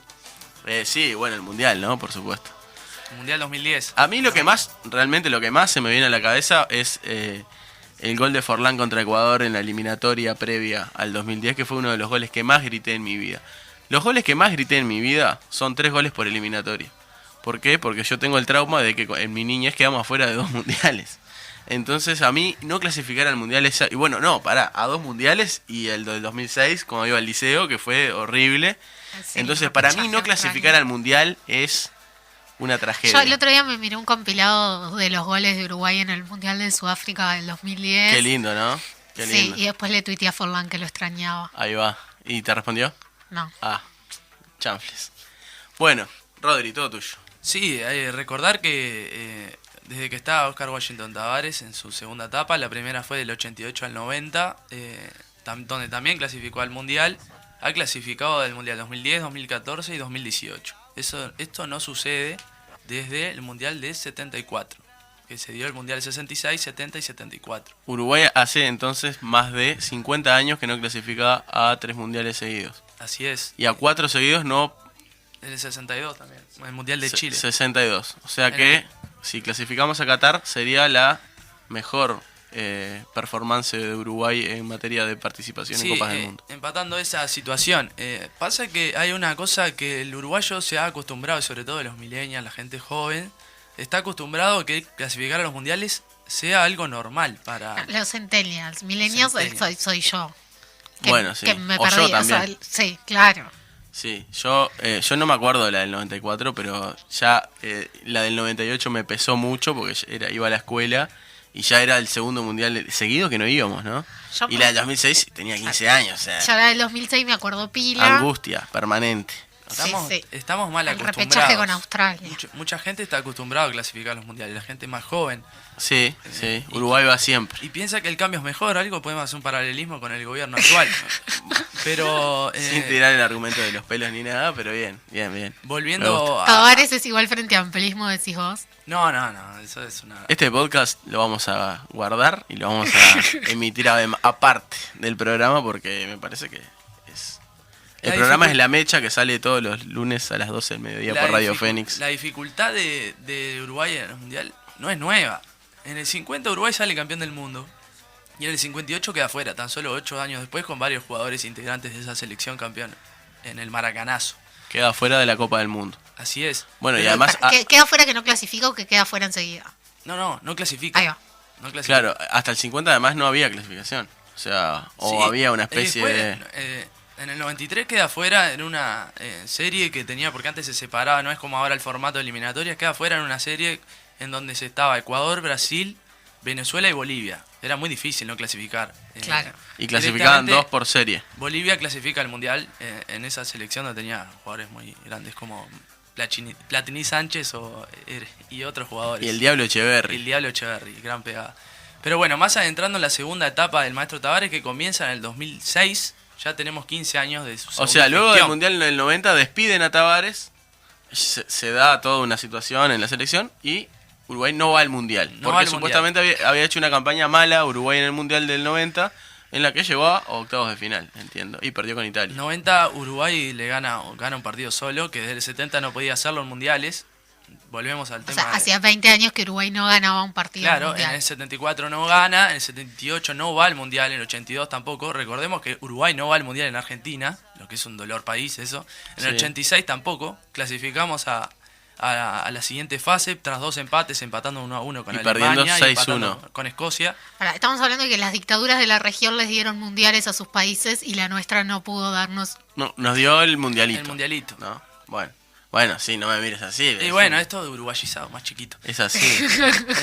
Sí, bueno, el Mundial, ¿no? Por supuesto. Mundial 2010. A mí realmente lo que más se me viene a la cabeza es el gol de Forlán contra Ecuador en la eliminatoria previa al 2010, que fue uno de los goles que más grité en mi vida. Los goles que más grité en mi vida son 3 goles por eliminatoria. ¿Por qué? Porque yo tengo el trauma de que en mi niñez quedamos afuera de 2 mundiales. Entonces a mí no clasificar al mundial y bueno, no, a 2 mundiales y el del 2006 cuando iba al liceo, que fue horrible. Sí, Entonces para mí no repechaje clasificar Australia. al mundial es una Yo tragedia. el otro día me miré un compilado de los goles de Uruguay en el Mundial de Sudáfrica del 2010. Qué lindo, ¿no? Qué Sí, lindo. y después le tuiteé a Forlán que lo extrañaba. Ahí va. ¿Y te respondió? No. Ah, chanfles. Bueno, Rodri, todo tuyo. Sí, hay que recordar que desde que estaba Oscar Washington Tavares en su segunda etapa, la primera fue del 88 al 90, donde también clasificó al Mundial, ha clasificado del Mundial 2010, 2014 y 2018. Esto no sucede desde el Mundial de 74, que se dio el Mundial 66, 70 y 74. Uruguay hace entonces más de 50 años que no clasifica a 3 mundiales seguidos. Así es. Y a 4 seguidos no. El 62 también, el Mundial de Chile. 62. O sea En que el- si clasificamos a Qatar sería la mejor performance de Uruguay en materia de participación en Sí, Copas del Mundo. empatando esa situación. Pasa que hay una cosa que el uruguayo se ha acostumbrado, y sobre todo los millennials, la gente joven, está acostumbrado a que clasificar a los mundiales sea algo normal para... Los centennials, millennials Centennials. soy yo. Bueno, sí. Que me O perdí. yo o sea, también. sí, claro. Sí, yo no me acuerdo de la del 94, pero ya la del 98 me pesó mucho porque iba a la escuela y ya era el segundo mundial seguido que no íbamos, ¿no? Yo- Y la del 2006 tenía 15 años, o sea, Ya la del 2006 me acuerdo pila. angustia permanente. Estamos, Sí, sí. estamos mal El acostumbrados. repechaje con Australia. Mucha gente está acostumbrada a clasificar a los mundiales, la gente más joven. Sí, sí, Uruguay va siempre. Y piensa que el cambio es mejor, algo podemos hacer un paralelismo con el gobierno actual. Pero Sin tirar el argumento de los pelos ni nada, pero bien. Me volviendo gusta. a... Tavares es igual frente a ampelismo, decís vos. No, eso es una... Este podcast lo vamos a guardar y lo vamos a emitir aparte del programa porque me parece que es... El programa es La Mecha, que sale todos los lunes a las 12 del mediodía por Radio Fénix. La dificultad de Uruguay en el Mundial no es nueva. En el 50 Uruguay sale campeón del mundo. Y en el 58 queda fuera, tan solo 8 años después, con varios jugadores integrantes de esa selección campeón en el Maracanazo. Queda fuera de la Copa del Mundo. Así es. Bueno, y además... ¿Queda fuera que no clasifica o que queda fuera enseguida? No clasifica. Ahí va. No clasifica. Claro, hasta el 50 además no había clasificación. O sea, Sí, había una especie después, de... en el 93 queda fuera en una serie que tenía, porque antes se separaba, no es como ahora el formato de eliminatorias, queda fuera en una serie en donde se estaba Ecuador, Brasil, Venezuela y Bolivia. Era muy difícil no clasificar. Claro. Y clasificaban directamente, 2 por serie. Bolivia clasifica al Mundial en esa selección donde tenía jugadores muy grandes como Platini Sánchez y otros jugadores. Y el Diablo Y Echeverri. el Diablo Echeverri, gran pegada. Pero bueno, más adentrando en la segunda etapa del maestro Tavares, que comienza en el 2006, ya tenemos 15 años de su O sea, segunda luego del gestión. Mundial del 90 despiden a Tavares, se da toda una situación en la selección y Uruguay no va al Mundial. No va porque al supuestamente había hecho una campaña mala Uruguay en el Mundial del 90, en la que llegó a octavos de final, entiendo, y perdió con Italia. 90 Uruguay le gana un partido solo, que desde el 70 no podía hacerlo en mundiales. Volvemos al O tema. sea, hacía 20 años que Uruguay no ganaba un partido Claro, mundial. en el 74 no gana, en el 78 no va al Mundial, en el 82 tampoco. Recordemos que Uruguay no va al Mundial en Argentina, lo que es un dolor país eso. En el Sí. 86 tampoco. Clasificamos a la siguiente fase tras 2 empates, empatando 1-1 con Y Alemania perdiendo y 6-1. empatando con Escocia. Ahora, estamos hablando de que las dictaduras de la región les dieron mundiales a sus países y la nuestra no pudo darnos. No, nos dio el Mundialito. El Mundialito. ¿No? Bueno, sí, no me mires así. Y bueno, esto de uruguayizado, más chiquito. Es así.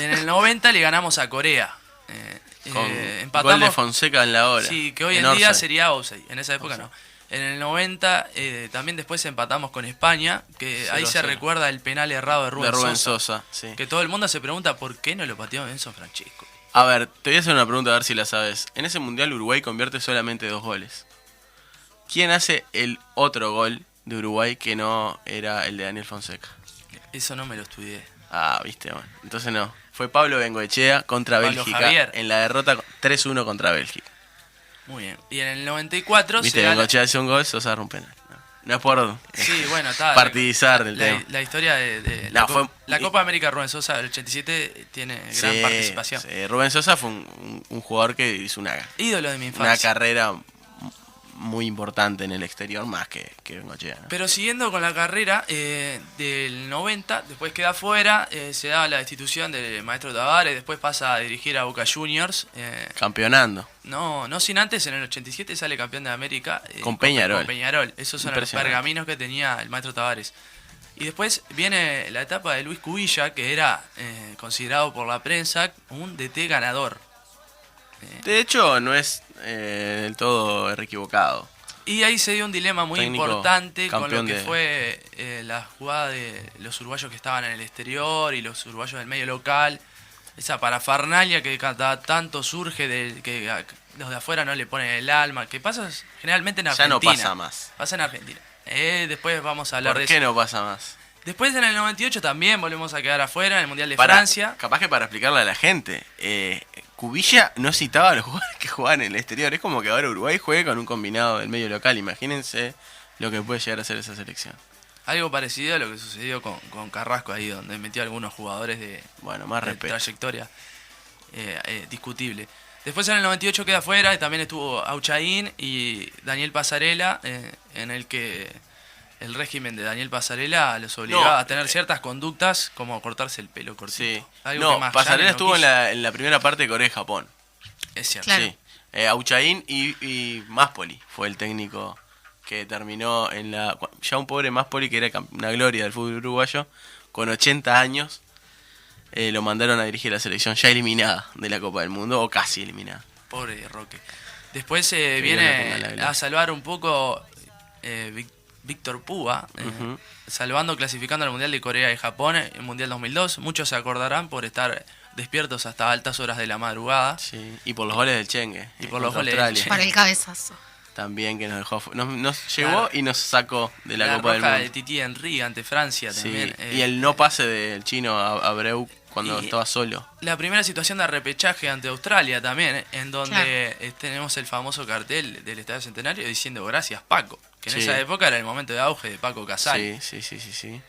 En el 90 le ganamos a Corea. Con Empatamos. gol de Fonseca en la hora. Sí, que hoy en en día offside. sería offside. En esa época no. En el 90 también después empatamos con España, que ahí 0-0. se recuerda el penal errado de Rubén, De Rubén Sosa. Sosa, sí. Que todo el mundo se pregunta por qué no lo pateó Enzo Francesco. A ver, te voy a hacer una pregunta a ver si la sabes. En ese Mundial Uruguay convierte solamente 2 goles. ¿Quién hace el otro gol de Uruguay que no era el de Daniel Fonseca? Eso no me lo estudié. Ah, viste, bueno. Entonces no. Fue Pablo Bengoechea contra Pablo Bélgica Javier. en la derrota 3-1 contra Bélgica. Muy bien. Y en el 94 Viste, se gana... Bengoechea hace un gol, Sosa agarra un penal. No es por Sí, bueno, está. partidizar del tema. La historia de No, fue- la Copa América Rubén Sosa del 87 tiene gran participación. sí. Rubén Sosa fue un jugador que hizo una Ídolo de mi infancia. carrera muy importante en el exterior, más que Bengoechea, ¿no? Pero siguiendo con la carrera del 90, después queda fuera, se da la destitución del maestro Tavares, después pasa a dirigir a Boca Juniors. Campeonando. No sin antes, en el 87 sale campeón de América. Con Peñarol. Con Peñarol, esos son los Impresionante. pergaminos que tenía el maestro Tavares. Y después viene la etapa de Luis Cubilla, que era considerado por la prensa un DT ganador. De hecho, no es del todo equivocado. Y ahí se dio un dilema muy Técnico importante con lo campeón que de- fue la jugada de los uruguayos que estaban en el exterior y los uruguayos del medio local. Esa parafernalia que cada tanto surge de que los de afuera no le ponen el alma. Que pasa generalmente en Ya Argentina. no pasa más. Pasa en Argentina. Después vamos a hablar ¿Por de qué eso. no pasa más? Después en el 98 también volvemos a quedar afuera en el Mundial de Para- Francia. Capaz que para explicarle a la gente, Cubilla no citaba a los jugadores que jugaban en el exterior. Es como que ahora Uruguay juegue con un combinado del medio local. Imagínense lo que puede llegar a ser esa selección. Algo parecido a lo que sucedió con Carrasco ahí, donde metió a algunos jugadores de Bueno, más de respeto. trayectoria discutible. Después en el 98 queda fuera y también estuvo Auchaín y Daniel Pasarela, en el que el régimen de Daniel Pasarela los obligaba No, a tener ciertas conductas como cortarse el pelo cortito. Sí. Algo No, que Magallanes Pasarela no estuvo quiso. en la primera parte de Corea y Japón. Es cierto. Claro. Sí. Auchaín y Máspoli fue el técnico que terminó en la... Ya un pobre Máspoli, que era una gloria del fútbol uruguayo, con 80 años, lo mandaron a dirigir la selección ya eliminada de la Copa del Mundo, o casi eliminada. Pobre Roque. Después Dios le ponga la viene gloria. a salvar un poco Víctor Púa, Ujú. salvando, clasificando al Mundial de Corea y Japón, el Mundial 2002. Muchos se acordarán por estar despiertos hasta altas horas de la madrugada. Sí. Y por los goles del Chengue. Y por los contra goles del Australia. Chengue. Para el cabezazo. también, que nos dejó nos llevó Claro. y nos sacó de la Copa del roja Mundo. de Titi Henry ante Francia Sí, también. y el no pase del chino a Abreu cuando y- estaba solo. La primera situación de repechaje ante Australia también, en donde Claro. tenemos el famoso cartel del Estadio Centenario diciendo gracias Paco, que en Sí. esa época era el momento de auge de Paco Casal. Sí.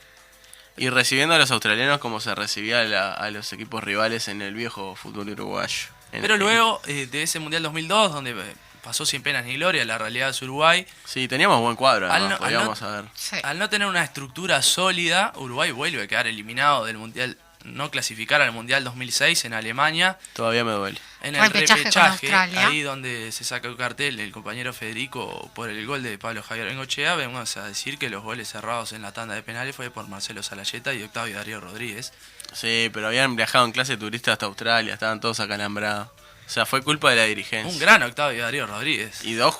Y recibiendo a los australianos como se recibía a los equipos rivales en el viejo fútbol uruguayo. Pero luego de ese Mundial 2002, donde pasó sin penas ni gloria, la realidad es Uruguay, Sí, teníamos buen cuadro, Al además, no- al podíamos no- saber. Sí. al no tener una estructura sólida, Uruguay vuelve a quedar eliminado del Mundial, no clasificar al Mundial 2006 en Alemania. Todavía me duele. En el Repechaje con repechaje, Australia. ahí donde se saca el cartel el compañero Federico por el gol de Pablo Javier Bengochea, vamos a decir que los goles cerrados en la tanda de penales fue por Marcelo Salayeta y Octavio Darío Rodríguez. Sí, pero habían viajado en clase turista hasta Australia, estaban todos acalambrados. O sea, fue culpa de la dirigencia. Un gran Octavio Darío Rodríguez. Y dos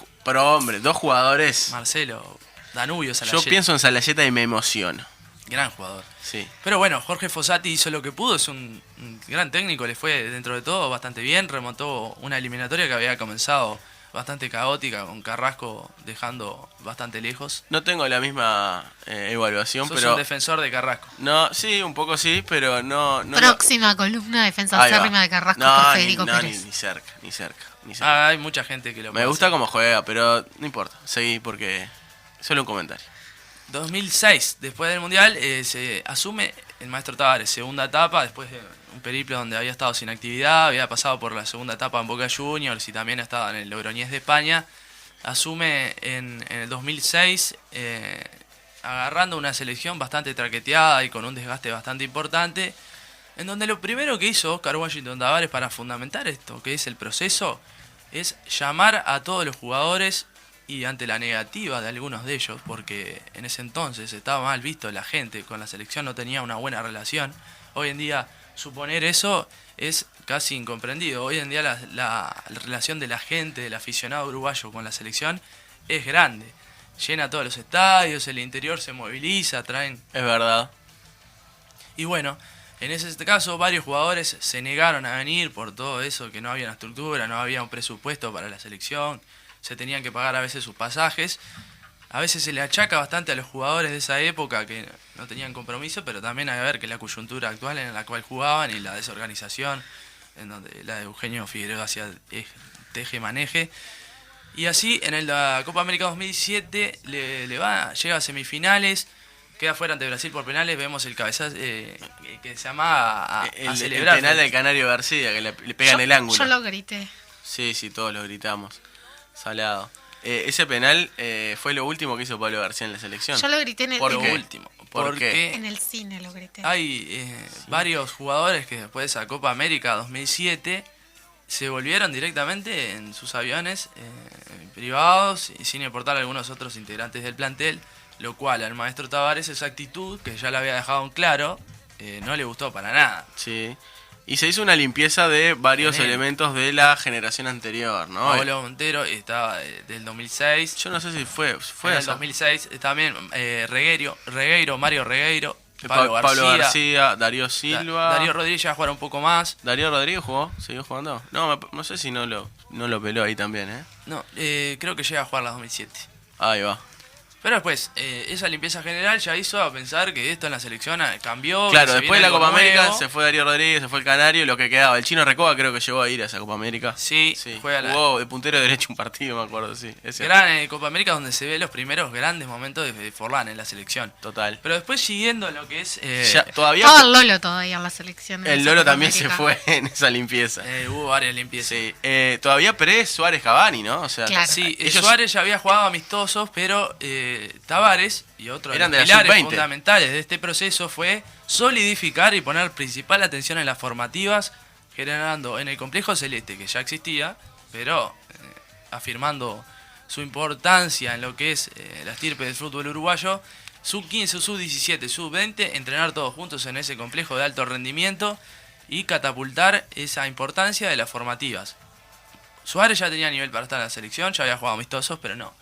jugadores. Marcelo Danubio Yo Salayeta, pienso en Salayeta y me emociono. gran jugador. Sí. Pero bueno, Jorge Fossati hizo lo que pudo, es un gran técnico, le fue dentro de todo bastante bien, remontó una eliminatoria que había comenzado bastante caótica, con Carrasco dejando bastante lejos. No tengo la misma evaluación, Sos pero... un defensor de Carrasco. No, sí, un poco sí, pero no... Próxima columna defensa Ahí va. acérrima de Carrasco No, por ni, Federico no, Pérez. ni cerca. Hay mucha gente que lo Me puede gusta hacer. cómo juega, pero no importa. Seguí porque... Solo un comentario. 2006, después del Mundial, se asume el maestro Tavares, segunda etapa, después de un periplo donde había estado sin actividad, había pasado por la segunda etapa en Boca Juniors y también estaba en el Logroñés de España. Asume en el 2006, agarrando una selección bastante traqueteada y con un desgaste bastante importante, en donde lo primero que hizo Oscar Washington Tavares para fundamentar esto, que es el proceso, es llamar a todos los jugadores y ante la negativa de algunos de ellos, porque en ese entonces estaba mal visto, la gente con la selección no tenía una buena relación. Hoy en día suponer eso es casi incomprendido. Hoy en día la relación de la gente, del aficionado uruguayo con la selección es grande. Llena todos los estadios, el interior se moviliza, traen... Es verdad. Y bueno, en ese caso varios jugadores se negaron a venir por todo eso, que no había una estructura, no había un presupuesto para la selección, se tenían que pagar a veces sus pasajes. A veces se le achaca bastante a los jugadores de esa época que no tenían compromiso, pero también hay que ver que la coyuntura actual en la cual jugaban y la desorganización, en donde la de Eugenio Figueroa hacía teje-maneje. Y así en la Copa América 2007 llega a semifinales, queda fuera ante Brasil por penales, vemos el cabezazo que se llama a El celebrar. penal del Canario García, que le pega en el ángulo. Yo lo grité. Sí, todos lo gritamos. Salado. Ese penal fue lo último que hizo Pablo García en la selección. Yo lo grité en el, ¿Por Lo qué? último. ¿Por porque qué? en el cine, lo grité. hay varios jugadores que después de esa Copa América 2007 se volvieron directamente en sus aviones privados y sin importar a algunos otros integrantes del plantel, lo cual al maestro Tavares esa actitud, que ya le había dejado en claro, no le gustó para nada. Sí. Y se hizo una limpieza de varios Bien. elementos de la generación anterior, ¿no? Pablo Montero estaba del 2006. Yo no sé si fue En el esa. 2006 también Regueiro, Mario Regueiro, Pablo García, Darío Silva. Darío Rodríguez ya jugar un poco más. Darío Rodríguez jugó, siguió jugando. No, no sé si no lo peló ahí también, ¿eh? No, creo que llega a jugar la 2007. Ahí va. Pero después, esa limpieza general ya hizo a pensar que esto en la selección cambió. Claro, que se después de viene la Copa algo América nuevo. se fue Darío Rodríguez, se fue el Canario, lo que quedaba. El Chino Recoba creo que llegó a ir a esa Copa América. Sí, juega jugó de puntero derecho un partido, me acuerdo, sí. Ese. gran Copa América donde se ve los primeros grandes momentos de Forlán en la selección. Total. Pero después siguiendo lo que es... Todavía Todo el Lolo todavía en la selección. en el esa Lolo Copa también se América. fue en esa limpieza. hubo varias limpiezas. Sí. Todavía Pérez, Suárez, Cavani, ¿no? O sea, Claro. Sí, ellos Suárez ya había jugado amistosos, pero Tavares y otros Eran de la pilares sub-20. fundamentales de este proceso fue solidificar y poner principal atención en las formativas, generando en el complejo celeste, que ya existía, pero afirmando su importancia en lo que es la estirpe del fútbol uruguayo, sub-15, sub-17, sub-20, entrenar todos juntos en ese complejo de alto rendimiento y catapultar esa importancia de las formativas. Suárez ya tenía nivel para estar en la selección, ya había jugado amistosos, pero no.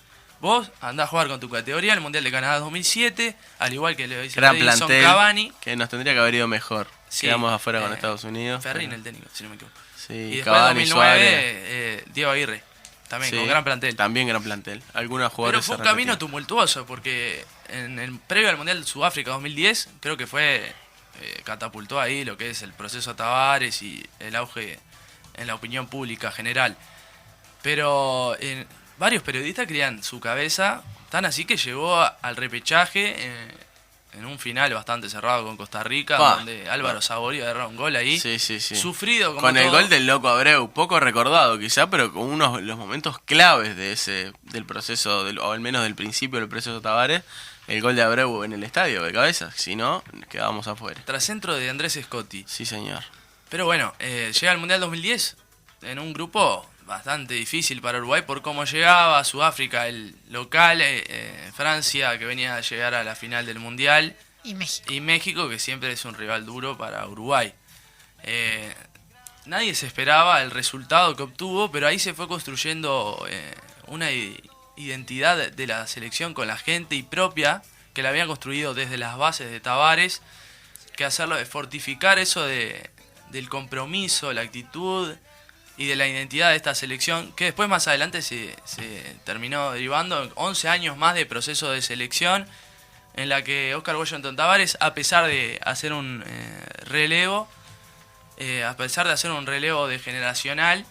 Vos andás a jugar con tu categoría el Mundial de Canadá 2007, al igual que le dice gran Edison plantel Cavani. que nos tendría que haber ido mejor. Sí, Quedamos afuera con Estados Unidos. Ferrín pero- el técnico, si no me equivoco. Sí, Y después Cavani, en Suárez. 2009, Diego Aguirre. también, Sí, con gran plantel. También gran plantel. Algunos Pero jugadores fue se un camino repetían. tumultuoso, porque en el previo al Mundial de Sudáfrica 2010, creo que fue, catapultó ahí lo que es el proceso Tavares y el auge en la opinión pública general. Pero varios periodistas creían su cabeza, tan así que llegó al repechaje en un final bastante cerrado con Costa Rica, donde Álvaro Saborío agarró un gol ahí. Sí. Sufrido como Con el todo. gol del Loco Abreu, poco recordado quizá, pero con unos los momentos claves del proceso, o al menos del principio del proceso Tavares, el gol de Abreu en el estadio de cabeza, si no, quedábamos afuera. Tras centro de Andrés Scotti. Sí, señor. Pero bueno, llega al Mundial 2010 en un grupo bastante difícil para Uruguay por cómo llegaba, Sudáfrica el local, Francia que venía a llegar a la final del Mundial Y México. y México que siempre es un rival duro para Uruguay. Nadie se esperaba el resultado que obtuvo, pero ahí se fue construyendo una identidad de la selección con la gente y propia que la habían construido desde las bases de Tavares, que hacerlo de fortificar eso del compromiso, la actitud y de la identidad de esta selección, que después más adelante se terminó derivando en 11 años más de proceso de selección, en la que Oscar Washington Tavares, a pesar de hacer un relevo, de generacional,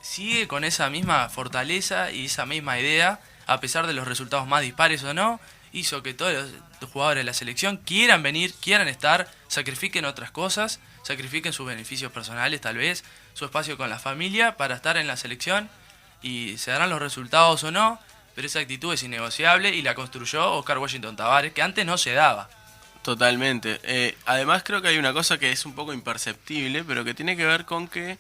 sigue con esa misma fortaleza y esa misma idea, a pesar de los resultados más dispares o no, hizo que todos los jugadores de la selección quieran venir, quieran estar, sacrifiquen otras cosas, sacrifiquen sus beneficios personales tal vez, su espacio con la familia para estar en la selección, y se darán los resultados o no, pero esa actitud es innegociable y la construyó Oscar Washington Tavares, que antes no se daba. Totalmente. Además creo que hay una cosa que es un poco imperceptible, pero que tiene que ver con que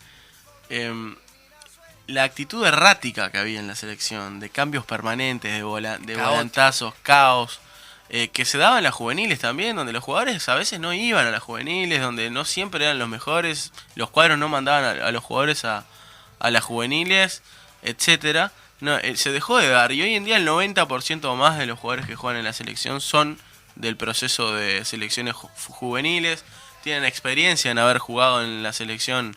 la actitud errática que había en la selección, de cambios permanentes, de volantazos, caos, que se daba en las juveniles también, donde los jugadores a veces no iban a las juveniles, donde no siempre eran los mejores, los cuadros no mandaban a los jugadores a las juveniles, etcétera. No, se dejó de dar, y hoy en día el 90% o más de los jugadores que juegan en la selección son del proceso de selecciones juveniles, tienen experiencia en haber jugado en la selección,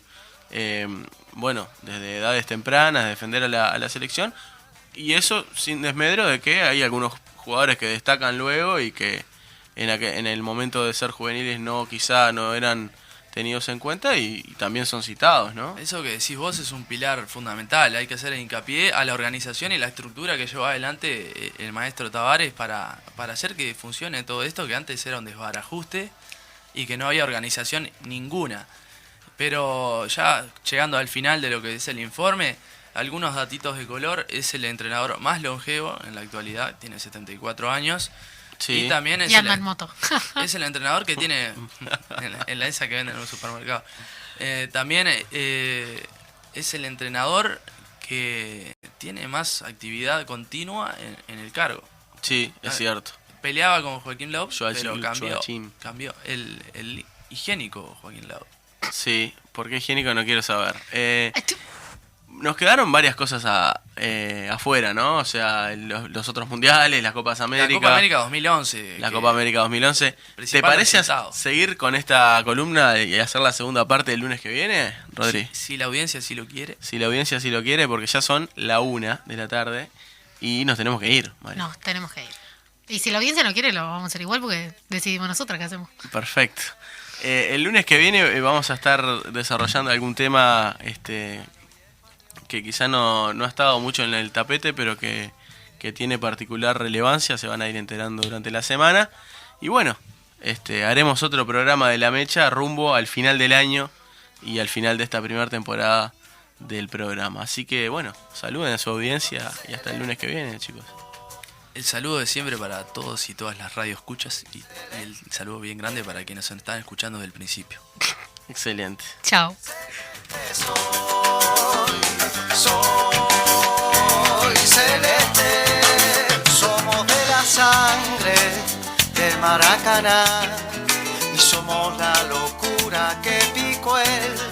desde edades tempranas, de defender a la selección, y eso sin desmedro de que hay algunos jugadores que destacan luego y que en el momento de ser juveniles quizá no eran tenidos en cuenta y también son citados, ¿no? Eso que decís vos es un pilar fundamental, hay que hacer hincapié a la organización y la estructura que llevó adelante el maestro Tavares para hacer que funcione todo esto, que antes era un desbarajuste y que no había organización ninguna. Pero ya llegando al final de lo que es el informe, algunos datitos de color: es el entrenador más longevo en la actualidad, tiene 74 años. Sí. Y también es Y anda en moto. es el entrenador que tiene en la esa que venden en un supermercado. También es el entrenador que tiene más actividad continua en el cargo. Sí, es cierto. Peleaba con Joaquín Lau, pero Joachim. cambió el higiénico Joaquín Lau. Sí, ¿por qué higiénico? No quiero saber. Nos quedaron varias cosas afuera, ¿no? O sea, los otros mundiales, las Copas América. La Copa América 2011. La Copa América 2011. ¿Te Principal parece resultado. seguir con esta columna y hacer la segunda parte el lunes que viene, Rodri? Si la audiencia sí lo quiere. Si la audiencia sí lo quiere, porque ya son la 1 de la tarde y nos tenemos que ir, María. No, tenemos que ir. Y si la audiencia no quiere, lo vamos a hacer igual porque decidimos nosotras qué hacemos. Perfecto. El lunes que viene vamos a estar desarrollando algún tema que quizá no ha estado mucho en el tapete, pero que tiene particular relevancia. Se van a ir enterando durante la semana. Y bueno, haremos otro programa de La Mecha rumbo al final del año y al final de esta primera temporada del programa. Así que bueno, saluden a su audiencia y hasta el lunes que viene, chicos. El saludo de siempre para todos y todas las radioescuchas y el saludo bien grande para quienes nos están escuchando desde el principio. Excelente. Chao. Soy celeste, somos de la sangre de Maracaná y somos la locura que picó el